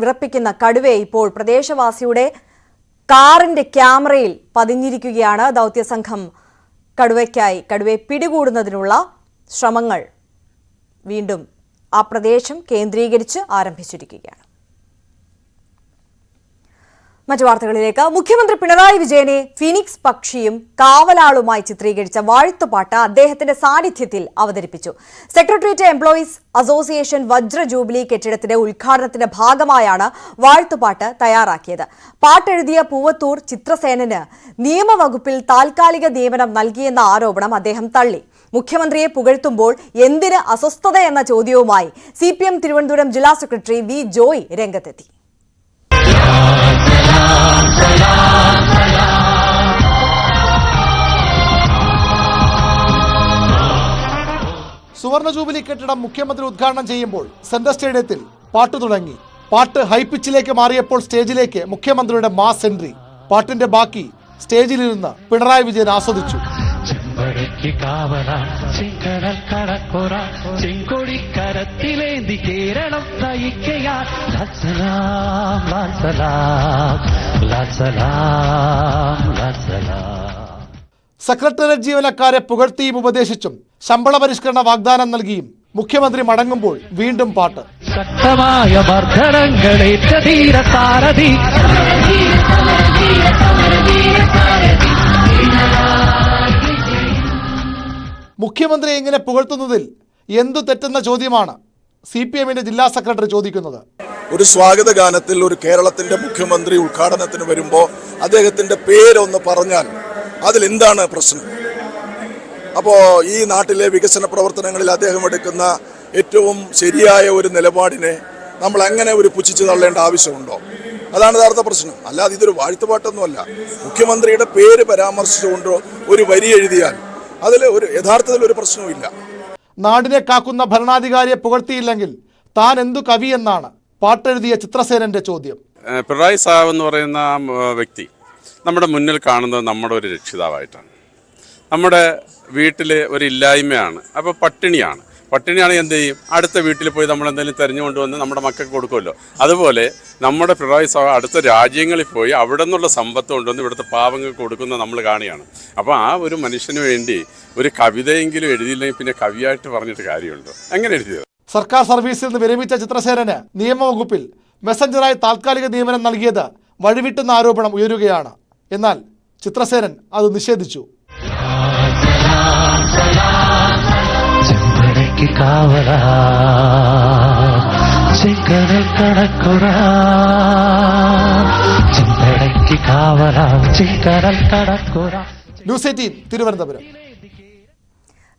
വിറപ്പിക്കുന്ന കടുവയെ ഇപ്പോൾ പ്രദേശവാസിയുടെ കാറിന്റെ ക്യാമറയിൽ പതിഞ്ഞിരിക്കുകയാണ്. ദൗത്യസംഘം കടുവയെ പിടികൂടുന്നതിനുള്ള ശ്രമങ്ങൾ വീണ്ടും ആ പ്രദേശം കേന്ദ്രീകരിച്ച് ആരംഭിച്ചിരിക്കുകയാണ്. മറ്റു വാർത്തകളിലേക്ക്. മുഖ്യമന്ത്രി പിണറായി വിജയനെ ഫിനിക്സ് പക്ഷിയും കാവലാളുമായി ചിത്രീകരിച്ച വാഴ്ത്തുപാട്ട് അദ്ദേഹത്തിന്റെ സാന്നിധ്യത്തിൽ അവതരിപ്പിച്ചു. സെക്രട്ടേറിയറ്റ് എംപ്ലോയീസ് അസോസിയേഷൻ വജ്ര ജൂബിലി കെട്ടിടത്തിന്റെ ഉദ്ഘാടനത്തിന്റെ ഭാഗമായാണ് വാഴ്ത്തുപാട്ട് തയ്യാറാക്കിയത്. പാട്ടെഴുതിയ പൂവത്തൂർ ചിത്രസേനന് നിയമവകുപ്പിൽ താൽക്കാലിക നിയമനം നൽകിയെന്ന ആരോപണം അദ്ദേഹം തള്ളി. മുഖ്യമന്ത്രിയെ പുകഴ്ത്തുമ്പോൾ എന്തിന് അസ്വസ്ഥത എന്ന ചോദ്യവുമായി CPM തിരുവനന്തപുരം ജില്ലാ സെക്രട്ടറി V. ജോയ് രംഗത്തെത്തി. സുവർണ ജൂബിലി കെട്ടിടം മുഖ്യമന്ത്രി ഉദ്ഘാടനം ചെയ്യുമ്പോൾ സെൻട്രൽ സ്റ്റേഡിയത്തിൽ പാട്ട് തുടങ്ങി. പാട്ട് ഹൈപിച്ചിലേക്ക് മാറിയപ്പോൾ സ്റ്റേജിലേക്ക് മുഖ്യമന്ത്രിയുടെ മാസ് എൻട്രി. പാട്ടിന്റെ ബാക്കി സ്റ്റേജിലിരുന്ന് പിണറായി വിജയൻ ആസ്വദിച്ചു. സെക്രട്ടേറിയറ്റ് ജീവനക്കാരെ പുകഴ്ത്തിയും ഉപദേശിച്ചും ശമ്പള പരിഷ്കരണ വാഗ്ദാനം നൽകിയും മുഖ്യമന്ത്രി മടങ്ങുമ്പോൾ വീണ്ടും പാട്ട്. മുഖ്യമന്ത്രി ഇങ്ങനെ പുകഴ്ത്തുന്നതിൽ എന്തു തെറ്റെന്ന ചോദ്യമാണ് CPM-ന്റെ ജില്ലാ സെക്രട്ടറി ചോദിക്കുന്നത്. ഒരു സ്വാഗത ഗാനത്തിൽ ഒരു കേരളത്തിന്റെ മുഖ്യമന്ത്രി ഉദ്ഘാടനത്തിന് വരുമ്പോൾ അദ്ദേഹത്തിന്റെ പേരൊന്ന് പറഞ്ഞാൽ അതിലെന്താണ് പ്രശ്നം? അപ്പോൾ ഈ നാട്ടിലെ വികസന പ്രവർത്തനങ്ങളിൽ അദ്ദേഹം എടുക്കുന്ന ഏറ്റവും ശരിയായ ഒരു നിലപാടിനെ നമ്മൾ അങ്ങനെ ഒരു പുച്ഛിച്ച് തള്ളേണ്ട ആവശ്യമുണ്ടോ? അതാണ് യഥാർത്ഥ പ്രശ്നം. അല്ലാതെ ഇതൊരു വാഴ്ത്തുപാട്ടൊന്നുമല്ല. മുഖ്യമന്ത്രിയുടെ പേര് പരാമർശിച്ചുകൊണ്ടോ ഒരു വരി എഴുതിയാൽ അതിൽ യഥാർത്ഥത്തിൽ ഒരു പ്രശ്നവുമില്ല. നാടിനെ കാക്കുന്ന ഭരണാധികാരിയെ പുകഴ്ത്തിയില്ലെങ്കിൽ താൻ എന്തു കവി എന്നാണ് പാട്ടെഴുതിയ ചിത്രസേനന്റെ ചോദ്യം. പിണറായി സാഹബ് എന്ന് പറയുന്ന വ്യക്തി നമ്മുടെ മുന്നിൽ കാണുന്നത് നമ്മുടെ ഒരു രക്ഷിതാവായിട്ടാണ്. നമ്മുടെ വീട്ടിൽ ഒരു ഇല്ലായ്മയാണ്, അപ്പോൾ പട്ടിണിയാണെങ്കിൽ എന്ത് ചെയ്യും? അടുത്ത വീട്ടിൽ പോയി നമ്മൾ എന്തെങ്കിലും തെരഞ്ഞു കൊണ്ടുവന്ന് നമ്മുടെ മക്കൾക്ക് കൊടുക്കുമല്ലോ. അതുപോലെ നമ്മുടെ പിണറായി സാഹബ് അടുത്ത രാജ്യങ്ങളിൽ പോയി അവിടെ നിന്നുള്ള സമ്പത്ത് കൊണ്ടുവന്ന് ഇവിടുത്തെ പാവങ്ങൾക്ക് കൊടുക്കുന്നത് നമ്മൾ കാണുകയാണ്. അപ്പോൾ ആ ഒരു മനുഷ്യന് വേണ്ടി ഒരു കവിതയെങ്കിലും എഴുതിയില്ലെങ്കിൽ പിന്നെ കവിയായിട്ട് പറഞ്ഞിട്ട് കാര്യമുണ്ടോ? എങ്ങനെ എഴുതിയത്? സർക്കാർ സർവീസിൽ നിന്ന് വിരമിച്ച ചിത്രസേനന് നിയമവകുപ്പിൽ മെസഞ്ചറായി താൽക്കാലിക നിയമനം നൽകിയത് വഴിവിട്ടെന്ന ആരോപണം ഉയരുകയാണ്. എന്നാൽ ചിത്രസേനൻ അത് നിഷേധിച്ചു. ന്യൂസ് 18 തിരുവനന്തപുരം.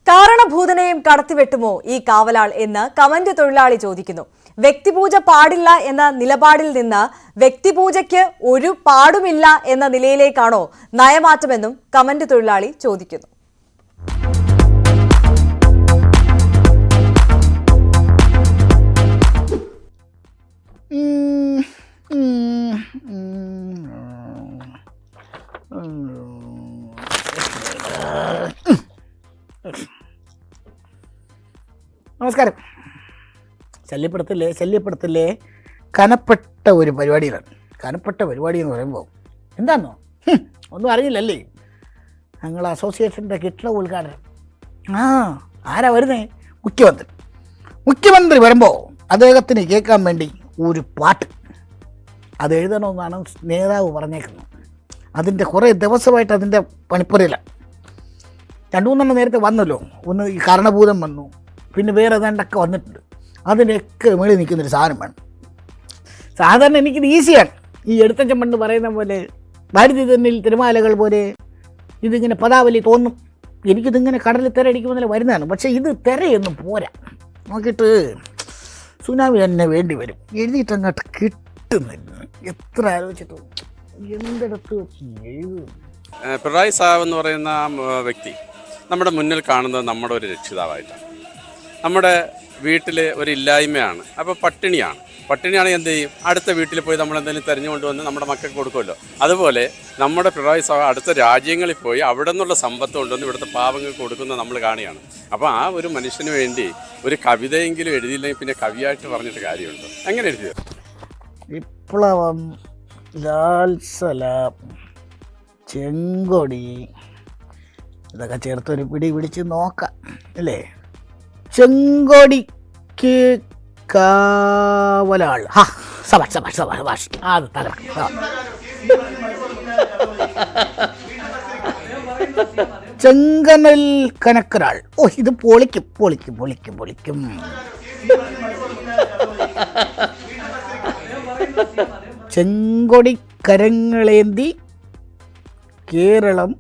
കാരണഭൂതനെയും കടത്തിവെട്ടുമോ ഈ കാവലാൾ എന്ന് കമന്റ് തൊഴിലാളി ചോദിക്കുന്നു. വ്യക്തിപൂജ പാടില്ല എന്ന നിലപാടിൽ നിന്ന് വ്യക്തിപൂജയ്ക്ക് ഒരു പാടുമില്ല എന്ന നിലയിലേക്കാണോ നയമാറ്റമെന്നും കമന്റ് തൊഴിലാളി ചോദിക്കുന്നു. നമസ്കാരം. ശല്യപ്പെടുത്തില്ലേ കനപ്പെട്ട ഒരു പരിപാടിയിലാണ്. കനപ്പെട്ട പരിപാടി എന്ന് പറയുമ്പോൾ എന്താണെന്നോ ഒന്നും അറിയില്ലല്ലേ? ഞങ്ങൾ അസോസിയേഷൻ്റെ കെട്ടിട ഉദ്ഘാടനം. ആരാ വരുന്നേ? മുഖ്യമന്ത്രി വരുമ്പോൾ അദ്ദേഹത്തിന് കേൾക്കാൻ വേണ്ടി ഒരു പാട്ട് അത് എഴുതണമെന്നാണ് നേതാവ് പറഞ്ഞേക്കുന്നത്. അതിൻ്റെ കുറേ ദിവസമായിട്ട് അതിൻ്റെ പണിപ്പുരയിലാണ്. 2-3 നേരത്തെ വന്നല്ലോ. ഒന്ന് ഈ കാരണഭൂതം വന്നു, പിന്നെ വേറെ ഏതാണ്ടൊക്കെ വന്നിട്ടുണ്ട്. അതിൻ്റെയൊക്കെ മേളിൽ നിൽക്കുന്നൊരു സാധനം വേണം. സാധാരണ എനിക്കിത് ഈസിയാണ്. ഈ എടുത്തച്ചൻ പണ്ട് പറയുന്ന പോലെ ഭാരതി തന്നിൽ തിരമാലകൾ പോലെ ഇതിങ്ങനെ പദാവലി തോന്നും. എനിക്കിതിങ്ങനെ കടലിൽ തിരയടിക്കുമ്പോൾ വരുന്നതാണ്. പക്ഷേ ഇത് തിരയൊന്നും പോരാ. നോക്കിയിട്ട് സുനാമി തന്നെ വേണ്ടി വരും. എഴുതിയിട്ടങ്ങോട്ട് കിട്ടുന്നില്ല. എത്ര ആലോചിച്ചിട്ടും എന്തെടുത്ത് വെച്ച് എഴുതും. പിണറായി സാഹബ് എന്ന് പറയുന്ന വ്യക്തി നമ്മുടെ മുന്നിൽ കാണുന്നത് നമ്മുടെ ഒരു രക്ഷിതാവായിട്ടാണ്. നമ്മുടെ വീട്ടിൽ ഒരു ഇല്ലായ്മയാണ്, അപ്പോൾ പട്ടിണിയാണെങ്കിൽ എന്ത് ചെയ്യും? അടുത്ത വീട്ടിൽ പോയി നമ്മൾ എന്തെങ്കിലും തെരഞ്ഞു കൊണ്ടുവന്ന് നമ്മുടെ മക്കൾക്ക് കൊടുക്കുമല്ലോ. അതുപോലെ നമ്മുടെ പിണറായി സാഹബ് അടുത്ത രാജ്യങ്ങളിൽ പോയി അവിടെ നിന്നുള്ള സമ്പത്ത് കൊണ്ടുവന്ന് ഇവിടുത്തെ പാവങ്ങൾക്ക് കൊടുക്കുന്നത് നമ്മൾ കാണുകയാണ്. അപ്പോൾ ആ ഒരു മനുഷ്യന് വേണ്ടി ഒരു കവിതയെങ്കിലും എഴുതിയില്ലെങ്കിൽ പിന്നെ കവിയായിട്ട് പറഞ്ഞിട്ട് കാര്യമുണ്ടോ? എങ്ങനെ എഴുതിയത്? വിപ്ലവം, ലാൽ സലാം, ചെങ്കൊടി ഇതൊക്കെ ചേർത്തൊരു പിടിച്ച് നോക്കാം അല്ലേ? ചെങ്കൊടിക്ക് കാവലാൾ. സഭാഷ് അത് തല ചെങ്കനൽ കനക്കരാൾ. ഇത് പൊളിക്കും. ചെങ്കൊടി കരങ്ങളേന്തി കേരളം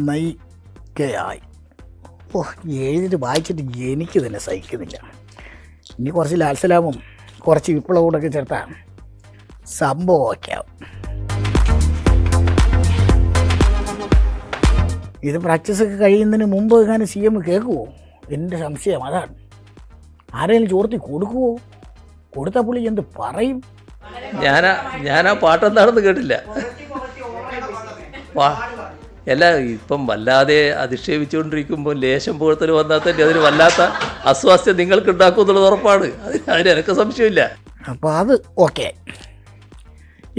നയിക്കയായി. എഴുതിട്ട് വായിച്ചിട്ട് എനിക്ക് തന്നെ സഹിക്കുന്നില്ല. ഇനി കുറച്ച് ലാൽസലാമും കുറച്ച് വിപ്ലവൂടൊക്കെ ചേർത്താൽ സംഭവമൊക്കെ ആവും. ഇത് പ്രാക്ടീസൊക്കെ കഴിയുന്നതിന് മുമ്പ് എങ്ങനെ CM കേൾക്കുമോ? എൻ്റെ സംശയം അതാണ്. ആരെങ്കിലും ചോർത്തി കൊടുക്കുവോ? കൊടുത്ത പുള്ളി എന്ത് പറയും? ഞാനാ പാട്ടെന്താണെന്ന് കേട്ടില്ല. അല്ല, ഇപ്പം വല്ലാതെ അധിക്ഷേപിച്ചുകൊണ്ടിരിക്കുമ്പോൾ ലേശം പുകഴ്ത്തൽ വന്നാൽ തന്നെ അതിന് വല്ലാത്ത അസ്വാസ്ഥ്യം നിങ്ങൾക്ക് ഉണ്ടാക്കും എന്നുള്ളത് ഉറപ്പാണ്. അതിന് എനിക്ക് സംശയമില്ല. അപ്പോൾ അത് ഓക്കെ.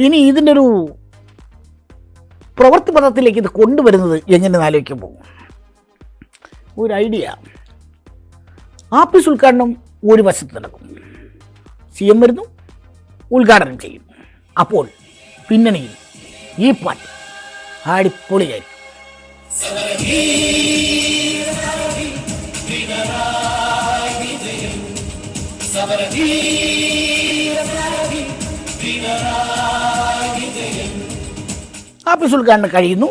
ഇനി ഇതിൻ്റെ ഒരു പ്രവൃത്തി പദത്തിലേക്ക് ഇത് കൊണ്ടുവരുന്നത് എങ്ങനെ ആലോചിക്കുമ്പോൾ ഒരു ഐഡിയ. ആഫീസ് ഉദ്ഘാടനം ഒരു വശത്ത് നടക്കും, CM വരുന്നു, ഉദ്ഘാടനം ചെയ്യും. അപ്പോൾ പിന്നണിയിൽ ഈ പാട്ട് അടിപൊളിയായിരിക്കും. ആഫീസ് ഉദ്ഘാടനം കഴിയുന്നു,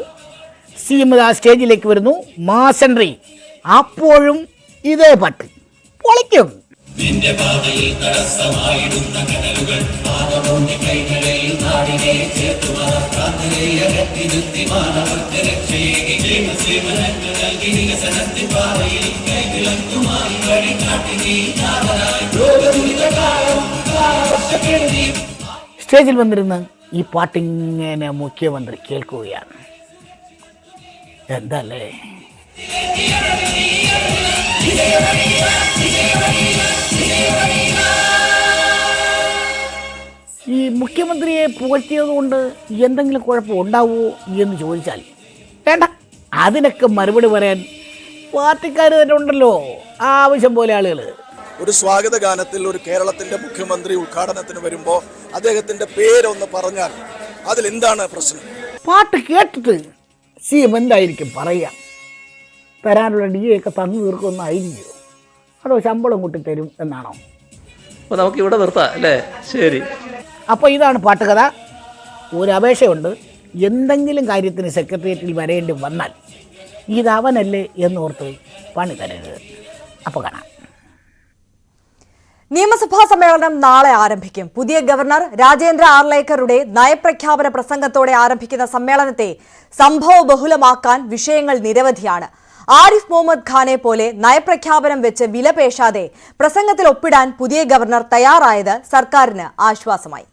CM ആ സ്റ്റേജിലേക്ക് വരുന്നു, മാസ് എൻട്രി. അപ്പോഴും ഇതേ പാട്ട് പൊളിക്കും. സ്റ്റേജിൽ വന്നിരുന്ന് ഈ പാട്ടിങ്ങനെ മുഖ്യമന്ത്രി കേൾക്കുകയാണ്. എന്തല്ലേ ഈ മുഖ്യമന്ത്രിയെ പുകഴ്ത്തിയത് കൊണ്ട് എന്തെങ്കിലും കുഴപ്പം ഉണ്ടാവുമോ എന്ന് ചോദിച്ചാൽ വേണ്ട, അതിനൊക്കെ മറുപടി പറയാൻ പാർട്ടിക്കാർ തന്നെ ഉണ്ടല്ലോ, ആവശ്യം പോലെ ആളുകൾ. ഒരു സ്വാഗത ഗാനത്തിൽ ഒരു കേരളത്തിന്റെ മുഖ്യമന്ത്രി ഉദ്ഘാടനത്തിന് വരുമ്പോൾ അദ്ദേഹത്തിന്റെ പേരൊന്ന് പറഞ്ഞാൽ അതിലെന്താണ് പ്രശ്നം? പാട്ട് കേട്ടിട്ട് CM എന്തായിരിക്കും പറയുക? തരാനുള്ള DA ഒക്കെ തന്നു തീർക്കൊന്നായിരിക്കുമോ? അതോ ശമ്പളം കൂട്ടി തരും എന്നാണോ? അപ്പോൾ നമുക്ക് ഇവിടെ നിർത്താം അല്ലേ? ശരി. അപ്പോൾ ഇതാണ് പാട്ടുകഥ. ഒരു അപേക്ഷയുണ്ട്, എന്തെങ്കിലും കാര്യത്തിന് സെക്രട്ടേറിയറ്റിൽ വരേണ്ടി വന്നാൽ ഇതവനല്ലേ എന്നോർത്ത് പണി തരരുത്. അപ്പോൾ കാണാം. നിയമസഭാ സമ്മേളനം നാളെ ആരംഭിക്കും. പുതിയ ഗവർണർ രാജേന്ദ്ര ആർലേക്കറുടെ നയപ്രഖ്യാപന പ്രസംഗത്തോടെ ആരംഭിക്കുന്ന സമ്മേളനത്തെ സംഭവബഹുലമാക്കാൻ വിഷയങ്ങൾ നിരവധിയാണ്. ആരിഫ് മുഹമ്മദ് ഖാനെ പോലെ നയപ്രഖ്യാപനം വെച്ച് വിലപേശാതെ പ്രസംഗത്തിൽ ഒപ്പിടാൻ പുതിയ ഗവർണർ തയ്യാറായത് സർക്കാരിന് ആശ്വാസമായി.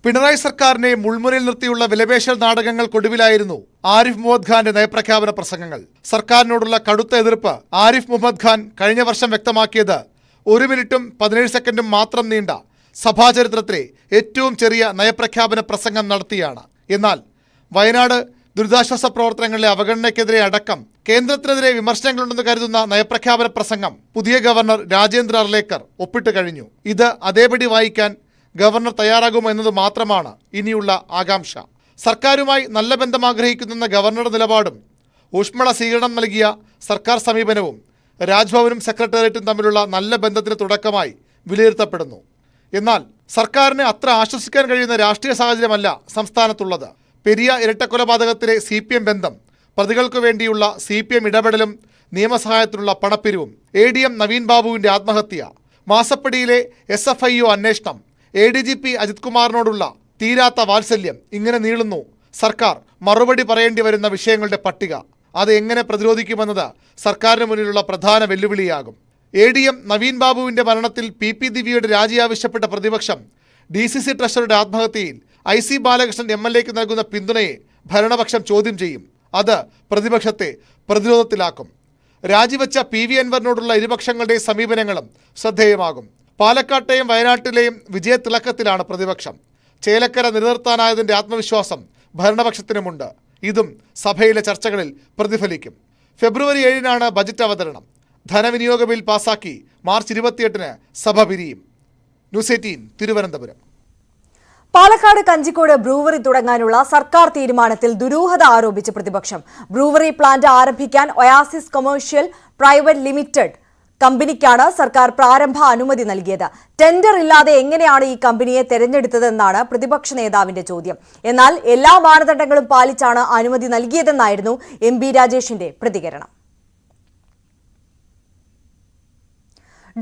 പിണറായി സർക്കാരിനെ മുൾമുനയിൽ നിർത്തിയുള്ള വിലപേശൽ നാടകങ്ങൾക്കൊടുവിലായിരുന്നു ആരിഫ് മുഹമ്മദ് ഖാന്റെ നയപ്രഖ്യാപന പ്രസംഗങ്ങൾ. സർക്കാരിനോടുള്ള കടുത്ത എതിർപ്പ് ആരിഫ് മുഹമ്മദ് ഖാൻ കഴിഞ്ഞ വർഷം വ്യക്തമാക്കിയത് 1 മിനിറ്റും 17 സെക്കൻഡും മാത്രം നീണ്ട സഭാചരിത്രത്തിലെ ഏറ്റവും ചെറിയ നയപ്രഖ്യാപന പ്രസംഗം നടത്തിയാണ്. എന്നാൽ വയനാട് ദുരിതാശ്വാസ പ്രവർത്തനങ്ങളിലെ അവഗണനയ്ക്കെതിരെ അടക്കം കേന്ദ്രത്തിനെതിരെ വിമർശനങ്ങളുണ്ടെന്ന് കരുതുന്ന നയപ്രഖ്യാപന പ്രസംഗം പുതിയ ഗവർണർ രാജേന്ദ്ര അർലേക്കർ ഒപ്പിട്ട് കഴിഞ്ഞു. ഇത് അതേപടി വായിക്കാൻ ഗവർണർ തയ്യാറാകുമോ എന്നത് മാത്രമാണ് ഇനിയുള്ള ആകാംക്ഷ. സർക്കാരുമായി നല്ല ബന്ധം ആഗ്രഹിക്കുന്ന ഗവർണറുടെ നിലപാടും ഊഷ്മള സ്വീകരണം നൽകിയ സർക്കാർ സമീപനവും രാജ്ഭവനും സെക്രട്ടേറിയറ്റും തമ്മിലുള്ള നല്ല ബന്ധത്തിന് തുടക്കമായി വിലയിരുത്തപ്പെടുന്നു. എന്നാൽ സർക്കാരിനെ അത്ര ആശ്വസിക്കാൻ കഴിയുന്ന രാഷ്ട്രീയ സാഹചര്യമല്ല സംസ്ഥാനത്തുള്ളത്. പെരിയ ഇരട്ടക്കൊലപാതകത്തിലെ CPM ബന്ധം, പ്രതികൾക്ക് വേണ്ടിയുള്ള CPM ഇടപെടലും നിയമസഹായത്തിനുള്ള പണപ്പിരിവും, ADM നവീൻ ബാബുവിൻ്റെ ആത്മഹത്യ, മാസപ്പടിയിലെ SFIO അന്വേഷണം, ADGP അജിത് കുമാറിനോടുള്ള തീരാത്ത വാത്സല്യം, ഇങ്ങനെ നീളുന്നു സർക്കാർ മറുപടി പറയേണ്ടി വരുന്ന വിഷയങ്ങളുടെ പട്ടിക. അത് എങ്ങനെ പ്രതിരോധിക്കുമെന്നത് സർക്കാരിന് മുന്നിലുള്ള പ്രധാന വെല്ലുവിളിയാകും. ADM നവീൻ ബാബുവിൻ്റെ മരണത്തിൽ PP ദിവ്യയുടെ രാജി ആവശ്യപ്പെട്ട പ്രതിപക്ഷം DCC ട്രഷറിയുടെ ആത്മഹത്യയിൽ IC ബാലകൃഷ്ണൻ MLAക്ക് നൽകുന്ന പിന്തുണയെ ഭരണപക്ഷം ചോദ്യം ചെയ്യും. അത് പ്രതിപക്ഷത്തെ പ്രതിരോധത്തിലാക്കും. രാജിവെച്ച PV അൻവറിനോടുള്ള ഇരുപക്ഷങ്ങളുടെ സമീപനങ്ങളും ശ്രദ്ധേയമാകും. പാലക്കാട്ടെയും വയനാട്ടിലെയും വിജയത്തിളക്കത്തിലാണ് പ്രതിപക്ഷം. ചേലക്കര നിലനിർത്താനായതിൻ്റെ ആത്മവിശ്വാസം ഭരണപക്ഷത്തിനുമുണ്ട്. ഇതും സഭയിലെ ചർച്ചകളിൽ പ്രതിഫലിക്കും. ഫെബ്രുവരി 7-നാണ് ബജറ്റ് അവതരണം. ധനവിനിയോഗ ബിൽ പാസാക്കി മാർച്ച് 28-ന് സഭ പിരിയും. ന്യൂസ് 18 തിരുവനന്തപുരം. പാലക്കാട് കഞ്ചിക്കോട് ബ്രൂവറി തുടങ്ങാനുള്ള സർക്കാർ തീരുമാനത്തിൽ ദുരൂഹത ആരോപിച്ച് പ്രതിപക്ഷം. ബ്രൂവറി പ്ലാന്റ് ആരംഭിക്കാൻ ഒയാസിസ് കൊമേഴ്ഷ്യൽ പ്രൈവറ്റ് ലിമിറ്റഡ് കമ്പനിക്കാണ് സർക്കാർ പ്രാരംഭ അനുമതി നൽകിയത്. ടെൻഡർ ഇല്ലാതെ എങ്ങനെയാണ് ഈ കമ്പനിയെ തെരഞ്ഞെടുത്തതെന്നാണ് പ്രതിപക്ഷ നേതാവിന്റെ ചോദ്യം. എന്നാൽ എല്ലാ മാനദണ്ഡങ്ങളും പാലിച്ചാണ് അനുമതി നൽകിയതെന്നായിരുന്നു MP രാജേഷിന്റെ പ്രതികരണം.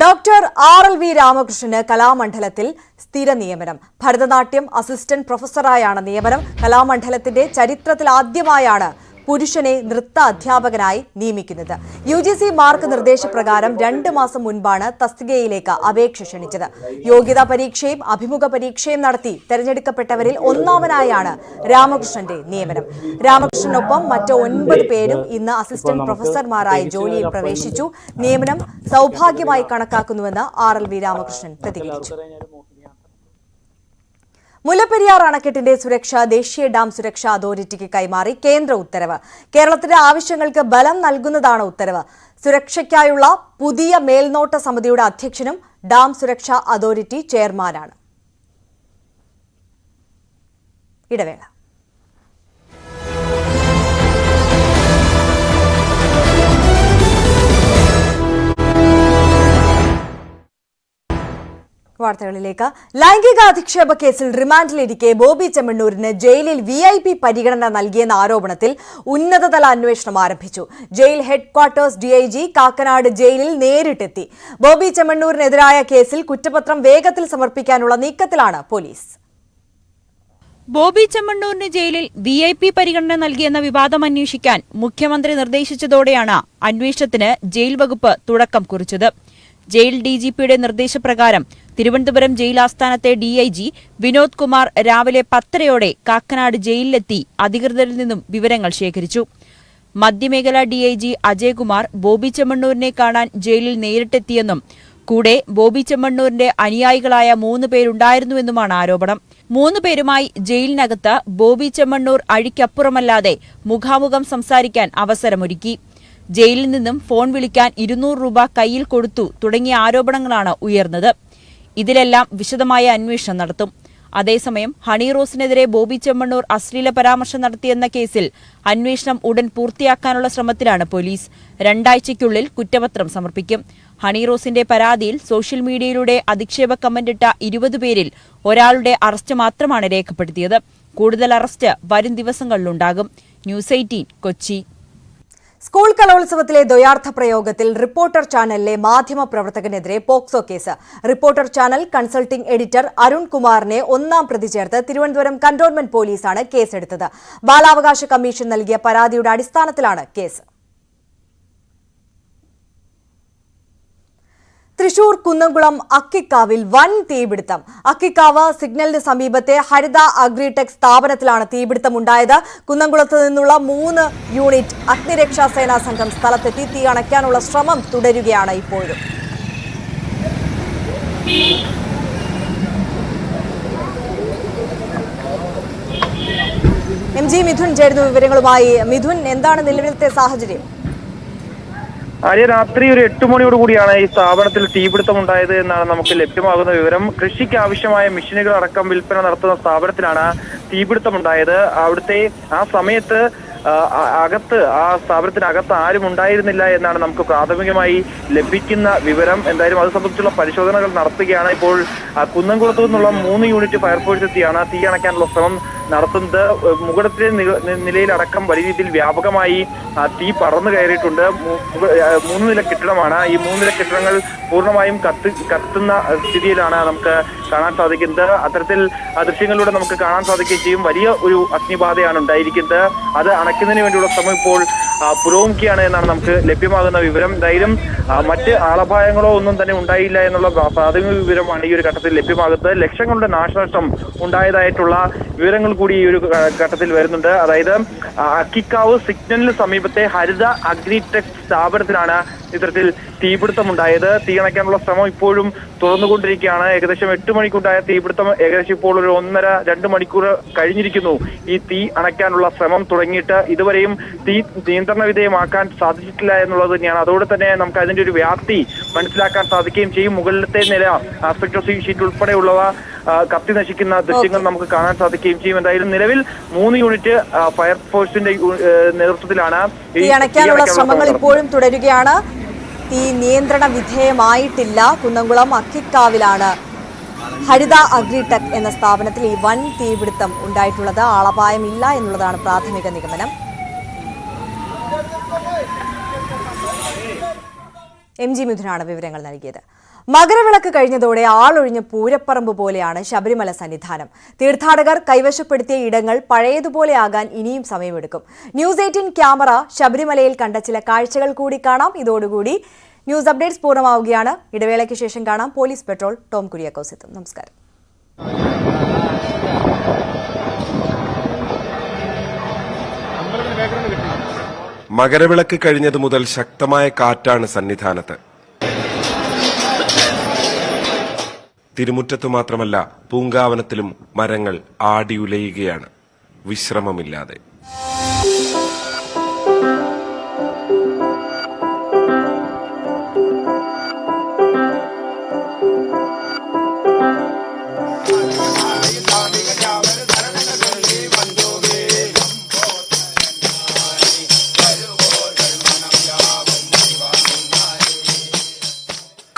ഡോക്ടർ RLV രാമകൃഷ്ണന് കലാമണ്ഡലത്തിൽ സ്ഥിര നിയമനം. ഭരതനാട്യം അസിസ്റ്റന്റ് പ്രൊഫസറായാണ് നിയമനം. കലാമണ്ഡലത്തിന്റെ ചരിത്രത്തിൽ ആദ്യമായാണ് പുരുഷനെ നൃത്ത അധ്യാപകനായി നിയമിക്കുന്നത്. UGC മാർക്ക് നിർദ്ദേശപ്രകാരം 2 മാസം മുൻപാണ് തസ്തികയിലേക്ക് അപേക്ഷ ക്ഷണിച്ചത്. യോഗ്യതാ പരീക്ഷയും അഭിമുഖ പരീക്ഷയും നടത്തി തെരഞ്ഞെടുക്കപ്പെട്ടവരിൽ ഒന്നാമനായാണ് രാമകൃഷ്ണന്റെ നിയമനം. രാമകൃഷ്ണനൊപ്പം മറ്റ് 9 പേരും ഇന്ന് അസിസ്റ്റന്റ് പ്രൊഫസർമാരായി ജോലിയിൽ പ്രവേശിച്ചു. നിയമനം സൗഭാഗ്യമായി കണക്കാക്കുന്നുവെന്ന് RLV രാമകൃഷ്ണൻ പ്രതികരിച്ചു. മുല്ലപ്പെരിയാർ അണക്കെട്ടിന്റെ സുരക്ഷ ദേശീയ ഡാം സുരക്ഷാ അതോറിറ്റിക്ക് കൈമാറി കേന്ദ്ര ഉത്തരവ്. കേരളത്തിന്റെ ആവശ്യങ്ങൾക്ക് ബലം നൽകുന്നതാണ് ഉത്തരവ്. സുരക്ഷയ്ക്കായുള്ള പുതിയ മേൽനോട്ട സമിതിയുടെ അധ്യക്ഷനും ഡാം സുരക്ഷാ അതോറിറ്റി ചെയർമാനാണ്. ഇടവേള. വാർത്തകളിലേക്ക്. ലൈംഗിക അധിക്ഷേപ കേസിൽ റിമാൻഡിലിരിക്കെ ബോബി ചെമ്മണ്ണൂരിന് ജയിലിൽ VIP പരിഗണന നൽകിയെന്ന ആരോപണത്തിൽ ഉന്നതതല അന്വേഷണം ആരംഭിച്ചു. ജയിൽ ഹെഡ്ക്വാർട്ടേഴ്സ് DIG കാക്കനാട് ജയിലിൽ നേരിട്ടെത്തി. ബോബി ചെമ്മണ്ണൂരിനെതിരായ കേസിൽ കുറ്റപത്രം വേഗത്തിൽ സമർപ്പിക്കാനുള്ള നീക്കത്തിലാണ് പോലീസ്. ബോബി ചെമ്മണ്ണൂരിന് ജയിലിൽ VIP പരിഗണന നൽകിയെന്ന വിവാദം അന്വേഷിക്കാൻ മുഖ്യമന്ത്രി നിർദ്ദേശിച്ചതോടെയാണ് അന്വേഷണത്തിന് ജയിൽ വകുപ്പ് തുടക്കം കുറിച്ചത്. ജയിൽ DGPയുടെ നിർദ്ദേശപ്രകാരം തിരുവനന്തപുരം ജയിൽ ആസ്ഥാനത്തെ DIG വിനോദ് കുമാർ രാവിലെ 10:30 കാക്കനാട് ജയിലിലെത്തി അധികൃതരിൽ നിന്നും വിവരങ്ങൾ ശേഖരിച്ചു. മധ്യമേഖല DIG അജയ്കുമാർ ബോബി ചെമ്മണ്ണൂരിനെ കാണാൻ ജയിലിൽ നേരിട്ടെത്തിയെന്നും കൂടെ ബോബി ചെമ്മണ്ണൂരിന്റെ അനുയായികളായ 3 പേരുണ്ടായിരുന്നുവെന്നുമാണ് ആരോപണം. 3 പേരുമായി ജയിലിനകത്ത് ബോബി ചെമ്മണ്ണൂർ അഴിക്കപ്പുറമല്ലാതെ മുഖാമുഖം സംസാരിക്കാൻ അവസരമൊരുക്കി. ജയിലിൽ നിന്നും ഫോൺ വിളിക്കാൻ 200 രൂപ കയ്യിൽ കൊടുത്തു തുടങ്ങിയ ആരോപണങ്ങളാണ് ഉയർന്നത്. ഇതിലെല്ലാം വിശദമായ അന്വേഷണം നടത്തും. അതേസമയം ഹണി റോസിനെതിരെ ബോബി ചെമ്മണ്ണൂർ അശ്ലീല പരാമർശം നടത്തിയെന്ന കേസിൽ അന്വേഷണം ഉടൻ പൂർത്തിയാക്കാനുള്ള ശ്രമത്തിലാണ് പോലീസ്. 2 ആഴ്ചയ്ക്കുള്ളിൽ കുറ്റപത്രം സമർപ്പിക്കും. ഹണി റോസിന്റെ പരാതിയിൽ സോഷ്യൽ മീഡിയയിലൂടെ അധിക്ഷേപ കമന്റിട്ട 20 പേരിൽ ഒരാളുടെ അറസ്റ്റ് മാത്രമാണ് രേഖപ്പെടുത്തിയത്. കൂടുതൽ അറസ്റ്റ് വരും ദിവസങ്ങളിലുണ്ടാകും. ന്യൂസ് 18 കൊച്ചി. സ്കൂൾ കലോത്സവത്തിലെ ദ്വയാർത്ഥ പ്രയോഗത്തിൽ റിപ്പോർട്ടർ ചാനലിലെ മാധ്യമപ്രവർത്തകനെതിരെ POCSO case. Reporter channel consulting editor Arun കുമാറിനെ 1-ാം പ്രതി ചേർത്ത് തിരുവനന്തപുരം കന്റോൺമെന്റ് പോലീസാണ് കേസെടുത്തത്. ബാലാവകാശ കമ്മീഷൻ നൽകിയ പരാതിയുടെ അടിസ്ഥാനത്തിലാണ് കേസ്. തൃശൂർ കുന്നംകുളം അക്കിക്കാവിൽ വൻ തീപിടുത്തം. അക്കിക്കാവ് സിഗ്നലിന് സമീപത്തെ ഹരിത അഗ്രിടെക് സ്ഥാപനത്തിലാണ് തീപിടുത്തമുണ്ടായത്. കുന്നംകുളത്ത് നിന്നുള്ള 3 യൂണിറ്റ് അഗ്നിരക്ഷാ സേനാ സംഘം സ്ഥലത്തെത്തി തീ അണയ്ക്കാനുള്ള ശ്രമം തുടരുകയാണ് ഇപ്പോഴും. MG മിഥുൻ ചേരുന്നു വിവരങ്ങളുമായി. മിഥുൻ, എന്താണ് നിലവിലത്തെ സാഹചര്യം? രാത്രി ഒരു 8 മണിയോട് കൂടിയാണ് ഈ സ്ഥാപനത്തിൽ തീപിടുത്തം ഉണ്ടായത് എന്നാണ് നമുക്ക് ലഭ്യമാകുന്ന വിവരം. കൃഷിക്ക് ആവശ്യമായ മെഷീനുകൾ അടക്കം വിൽപ്പന നടത്തുന്ന സ്ഥാപനത്തിലാണ് തീപിടുത്തമുണ്ടായത്. അവിടുത്തെ ആ സമയത്ത് ആ സ്ഥാപനത്തിനകത്ത് ആരും ഉണ്ടായിരുന്നില്ല എന്നാണ് നമുക്ക് പ്രാഥമികമായി ലഭിക്കുന്ന വിവരം. എന്തായാലും അത് സംബന്ധിച്ചുള്ള പരിശോധനകൾ നടത്തുകയാണ്. ഇപ്പോൾ കുന്നംകുളത്തു നിന്നുള്ള 3 യൂണിറ്റ് ഫയർഫോഴ്സ് എത്തിയാണ് തീ അണയ്ക്കാനുള്ള ശ്രമം നടത്തുന്നത്. മുകളിലത്തെ നിലയിലടക്കം വലിയ രീതിയിൽ വ്യാപകമായി തീ പറന്നു കയറിയിട്ടുണ്ട്. 3 നില കെട്ടിടമാണ്. ഈ 3 നില കെട്ടിടങ്ങൾ പൂർണ്ണമായും കത്തുന്ന സ്ഥിതിയിലാണ് നമുക്ക് കാണാൻ സാധിക്കുന്നത്. അത്തരത്തിൽ ദൃശ്യങ്ങളിലൂടെ നമുക്ക് കാണാൻ സാധിക്കുകയും ചെയ്യും. വലിയ ഒരു അഗ്നിബാധയാണ് ഉണ്ടായിരിക്കുന്നത്. അത് അണയ്ക്കുന്നതിന് വേണ്ടിയുള്ള ശ്രമം ഇപ്പോൾ പുരോഗമിക്കുകയാണ് എന്നാണ് നമുക്ക് ലഭ്യമാകുന്ന വിവരം. എന്തായാലും മറ്റ് ആളപായങ്ങളോ ഒന്നും തന്നെ ഉണ്ടായില്ല എന്നുള്ള പ്രാഥമിക വിവരമാണ് ഈ ഒരു ഘട്ടത്തിൽ ലഭ്യമാകുന്നത്. ലക്ഷങ്ങളുടെ നാശനഷ്ടം ഉണ്ടായതായിട്ടുള്ള വിവരങ്ങൾ കൂടി ഈ ഒരു ഘട്ടത്തിൽ വരുന്നുണ്ട്. അതായത് അക്കിക്കാവ് സിഗ്നലിന് സമീപത്തെ ഹരിത അഗ്രിടെക് സ്ഥാപനത്തിലാണ് ഇത്തരത്തിൽ തീപിടുത്തമുണ്ടായത്. തീ അണയ്ക്കാനുള്ള ശ്രമം ഇപ്പോഴും തുറന്നുകൊണ്ടിരിക്കുകയാണ്. ഏകദേശം 8 മണിക്കുണ്ടായ തീപിടുത്തം ഏകദേശം ഇപ്പോൾ ഒരു 1.5-2 മണിക്കൂർ കഴിഞ്ഞിരിക്കുന്നു. ഈ തീ അണയ്ക്കാനുള്ള ശ്രമം തുടങ്ങിയിട്ട് ഇതുവരെയും തീ നിയന്ത്രണ വിധേയമാക്കാൻ സാധിച്ചിട്ടില്ല എന്നുള്ളത് തന്നെയാണ്. അതോടെ തന്നെ നമുക്ക് അതിന്റെ ഒരു വ്യാപ്തി മനസ്സിലാക്കാൻ സാധിക്കുകയും ചെയ്യും. മുകളിലത്തെ നില ആസ്പെക്ടോസ് ഷീറ്റ് ഉൾപ്പെടെയുള്ളവ കത്തി നശിക്കുന്ന ദൃശ്യങ്ങൾ നമുക്ക് കാണാൻ സാധിക്കുകയും ചെയ്യും. എന്തായാലും നിലവിൽ 3 യൂണിറ്റ് ഫയർഫോഴ്സിന്റെ നേതൃത്വത്തിലാണ് തീ അണയ്ക്കാനുള്ള ശ്രമങ്ങൾ ഇപ്പോഴും തുടരുകയാണ്. തീ നിയന്ത്രണ വിധേയമായിട്ടില്ല. കുന്നംകുളം അക്കിക്കാവിലാണ് ഹരിത അഗ്രിടെക് എന്ന സ്ഥാപനത്തിൽ ഈ വൻ തീപിടുത്തം ഉണ്ടായിട്ടുള്ളത്. ആളപായമില്ല എന്നുള്ളതാണ് പ്രാഥമിക നിഗമനം. MG മിഥുനാണ് വിവരങ്ങൾ നൽകിയത്. മകരവിളക്ക് കഴിഞ്ഞതോടെ ആളൊഴിഞ്ഞ പൂരപ്പറമ്പ് പോലെയാണ് ശബരിമല സന്നിധാനം. തീർത്ഥാടകർ കൈവശപ്പെടുത്തിയ ഇടങ്ങൾ പഴയതുപോലെയാകാൻ ഇനിയും സമയമെടുക്കും. ന്യൂസ് 18 ക്യാമറ ശബരിമലയിൽ കണ്ട ചില കാഴ്ചകൾ കൂടി കാണാം. ഇതോടുകൂടി ന്യൂസ് അപ്ഡേറ്റ്സ് പൂർണ്ണമാവുകയാണ്. ഇടവേളയ്ക്ക് ശേഷം കാണാം പോലീസ് പെട്രോൾ. ടോം കുര്യാക്കോസ് എത്തും. നമസ്കാരം. മകരവിളക്ക് കഴിഞ്ഞതു മുതൽ ശക്തമായ കാറ്റാണ് സന്നിധാനത്ത്. തിരുമുറ്റത്തു മാത്രമല്ല പൂങ്കാവനത്തിലും മരങ്ങൾ ആടിയുലയുകയാണ് വിശ്രമമില്ലാതെ.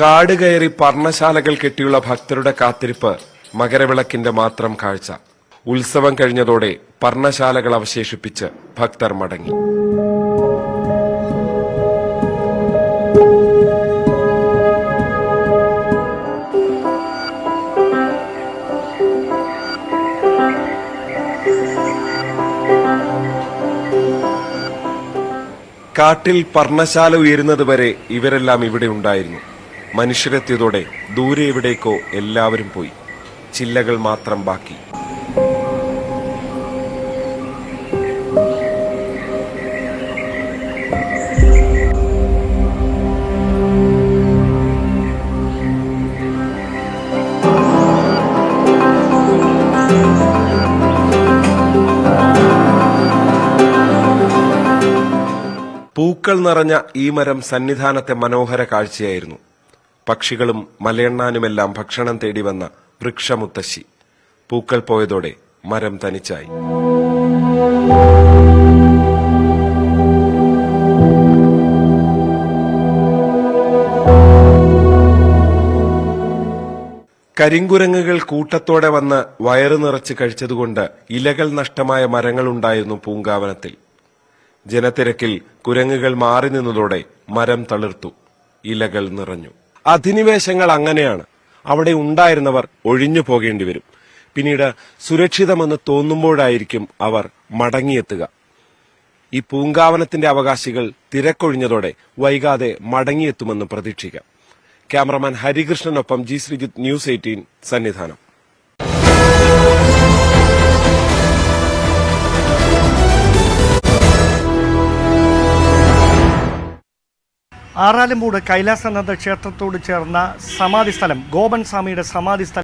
കാട് കയറി പർണശാലകൾ കെട്ടിയുള്ള ഭക്തരുടെ കാത്തിരിപ്പ് മകരവിളക്കിന്റെ മാത്രം കാഴ്ച. ഉത്സവം കഴിഞ്ഞതോടെ പർണശാലകൾ അവശേഷിപ്പിച്ച് ഭക്തർ മടങ്ങി. കാട്ടിൽ പർണശാല ഉയരുന്നതുവരെ ഇവരെല്ലാം ഇവിടെ ഉണ്ടായിരുന്നു. മനുഷ്യരെത്തിയതോടെ ദൂരെ എവിടേക്കോ എല്ലാവരും പോയി. ചില്ലകൾ മാത്രം ബാക്കി. പൂക്കൾ നിറഞ്ഞ ഈ മരം സന്നിധാനത്തെ മനോഹര കാഴ്ചയായിരുന്നു. പക്ഷികളും മലയണ്ണാനുമെല്ലാം ഭക്ഷണം തേടി വന്ന വൃക്ഷമുത്തശ്ശി. പൂക്കൾ പോയതോടെ മരം തനിച്ചായി. കരിങ്കുരങ്ങുകൾ കൂട്ടത്തോടെ വന്ന് വയറു നിറച്ച് കഴിച്ചതുകൊണ്ട് ഇലകൾ നഷ്ടമായ മരങ്ങളുണ്ടായിരുന്നു പൂങ്കാവനത്തിൽ. ജനത്തിരക്കിൽ കുരങ്ങുകൾ മാറി നിന്നതോടെ മരം തളിർത്തു, ഇലകൾ നിറഞ്ഞു. അധിനിവേശങ്ങൾ അങ്ങനെയാണ്. അവിടെ ഉണ്ടായിരുന്നവർ ഒഴിഞ്ഞു പോകേണ്ടി വരും. പിന്നീട് സുരക്ഷിതമെന്ന് തോന്നുമ്പോഴായിരിക്കും അവർ മടങ്ങിയെത്തുക. ഈ പൂങ്കാവനത്തിന്റെ അവകാശികൾ തിരക്കൊഴിഞ്ഞതോടെ വൈകാതെ മടങ്ങിയെത്തുമെന്ന് പ്രതീക്ഷിക്കാം. ക്യാമറമാൻ ഹരികൃഷ്ണനൊപ്പം ജി ശ്രീജിത്ത്, ന്യൂസ് 18 സന്നിധാനം. ആറാലുംമൂട് കൈലാസനാഥ ക്ഷേത്രത്തോട് ചേർന്ന സമാധി സ്ഥലം, ഗോപൻ സ്വാമിയുടെ സമാധി സ്ഥലം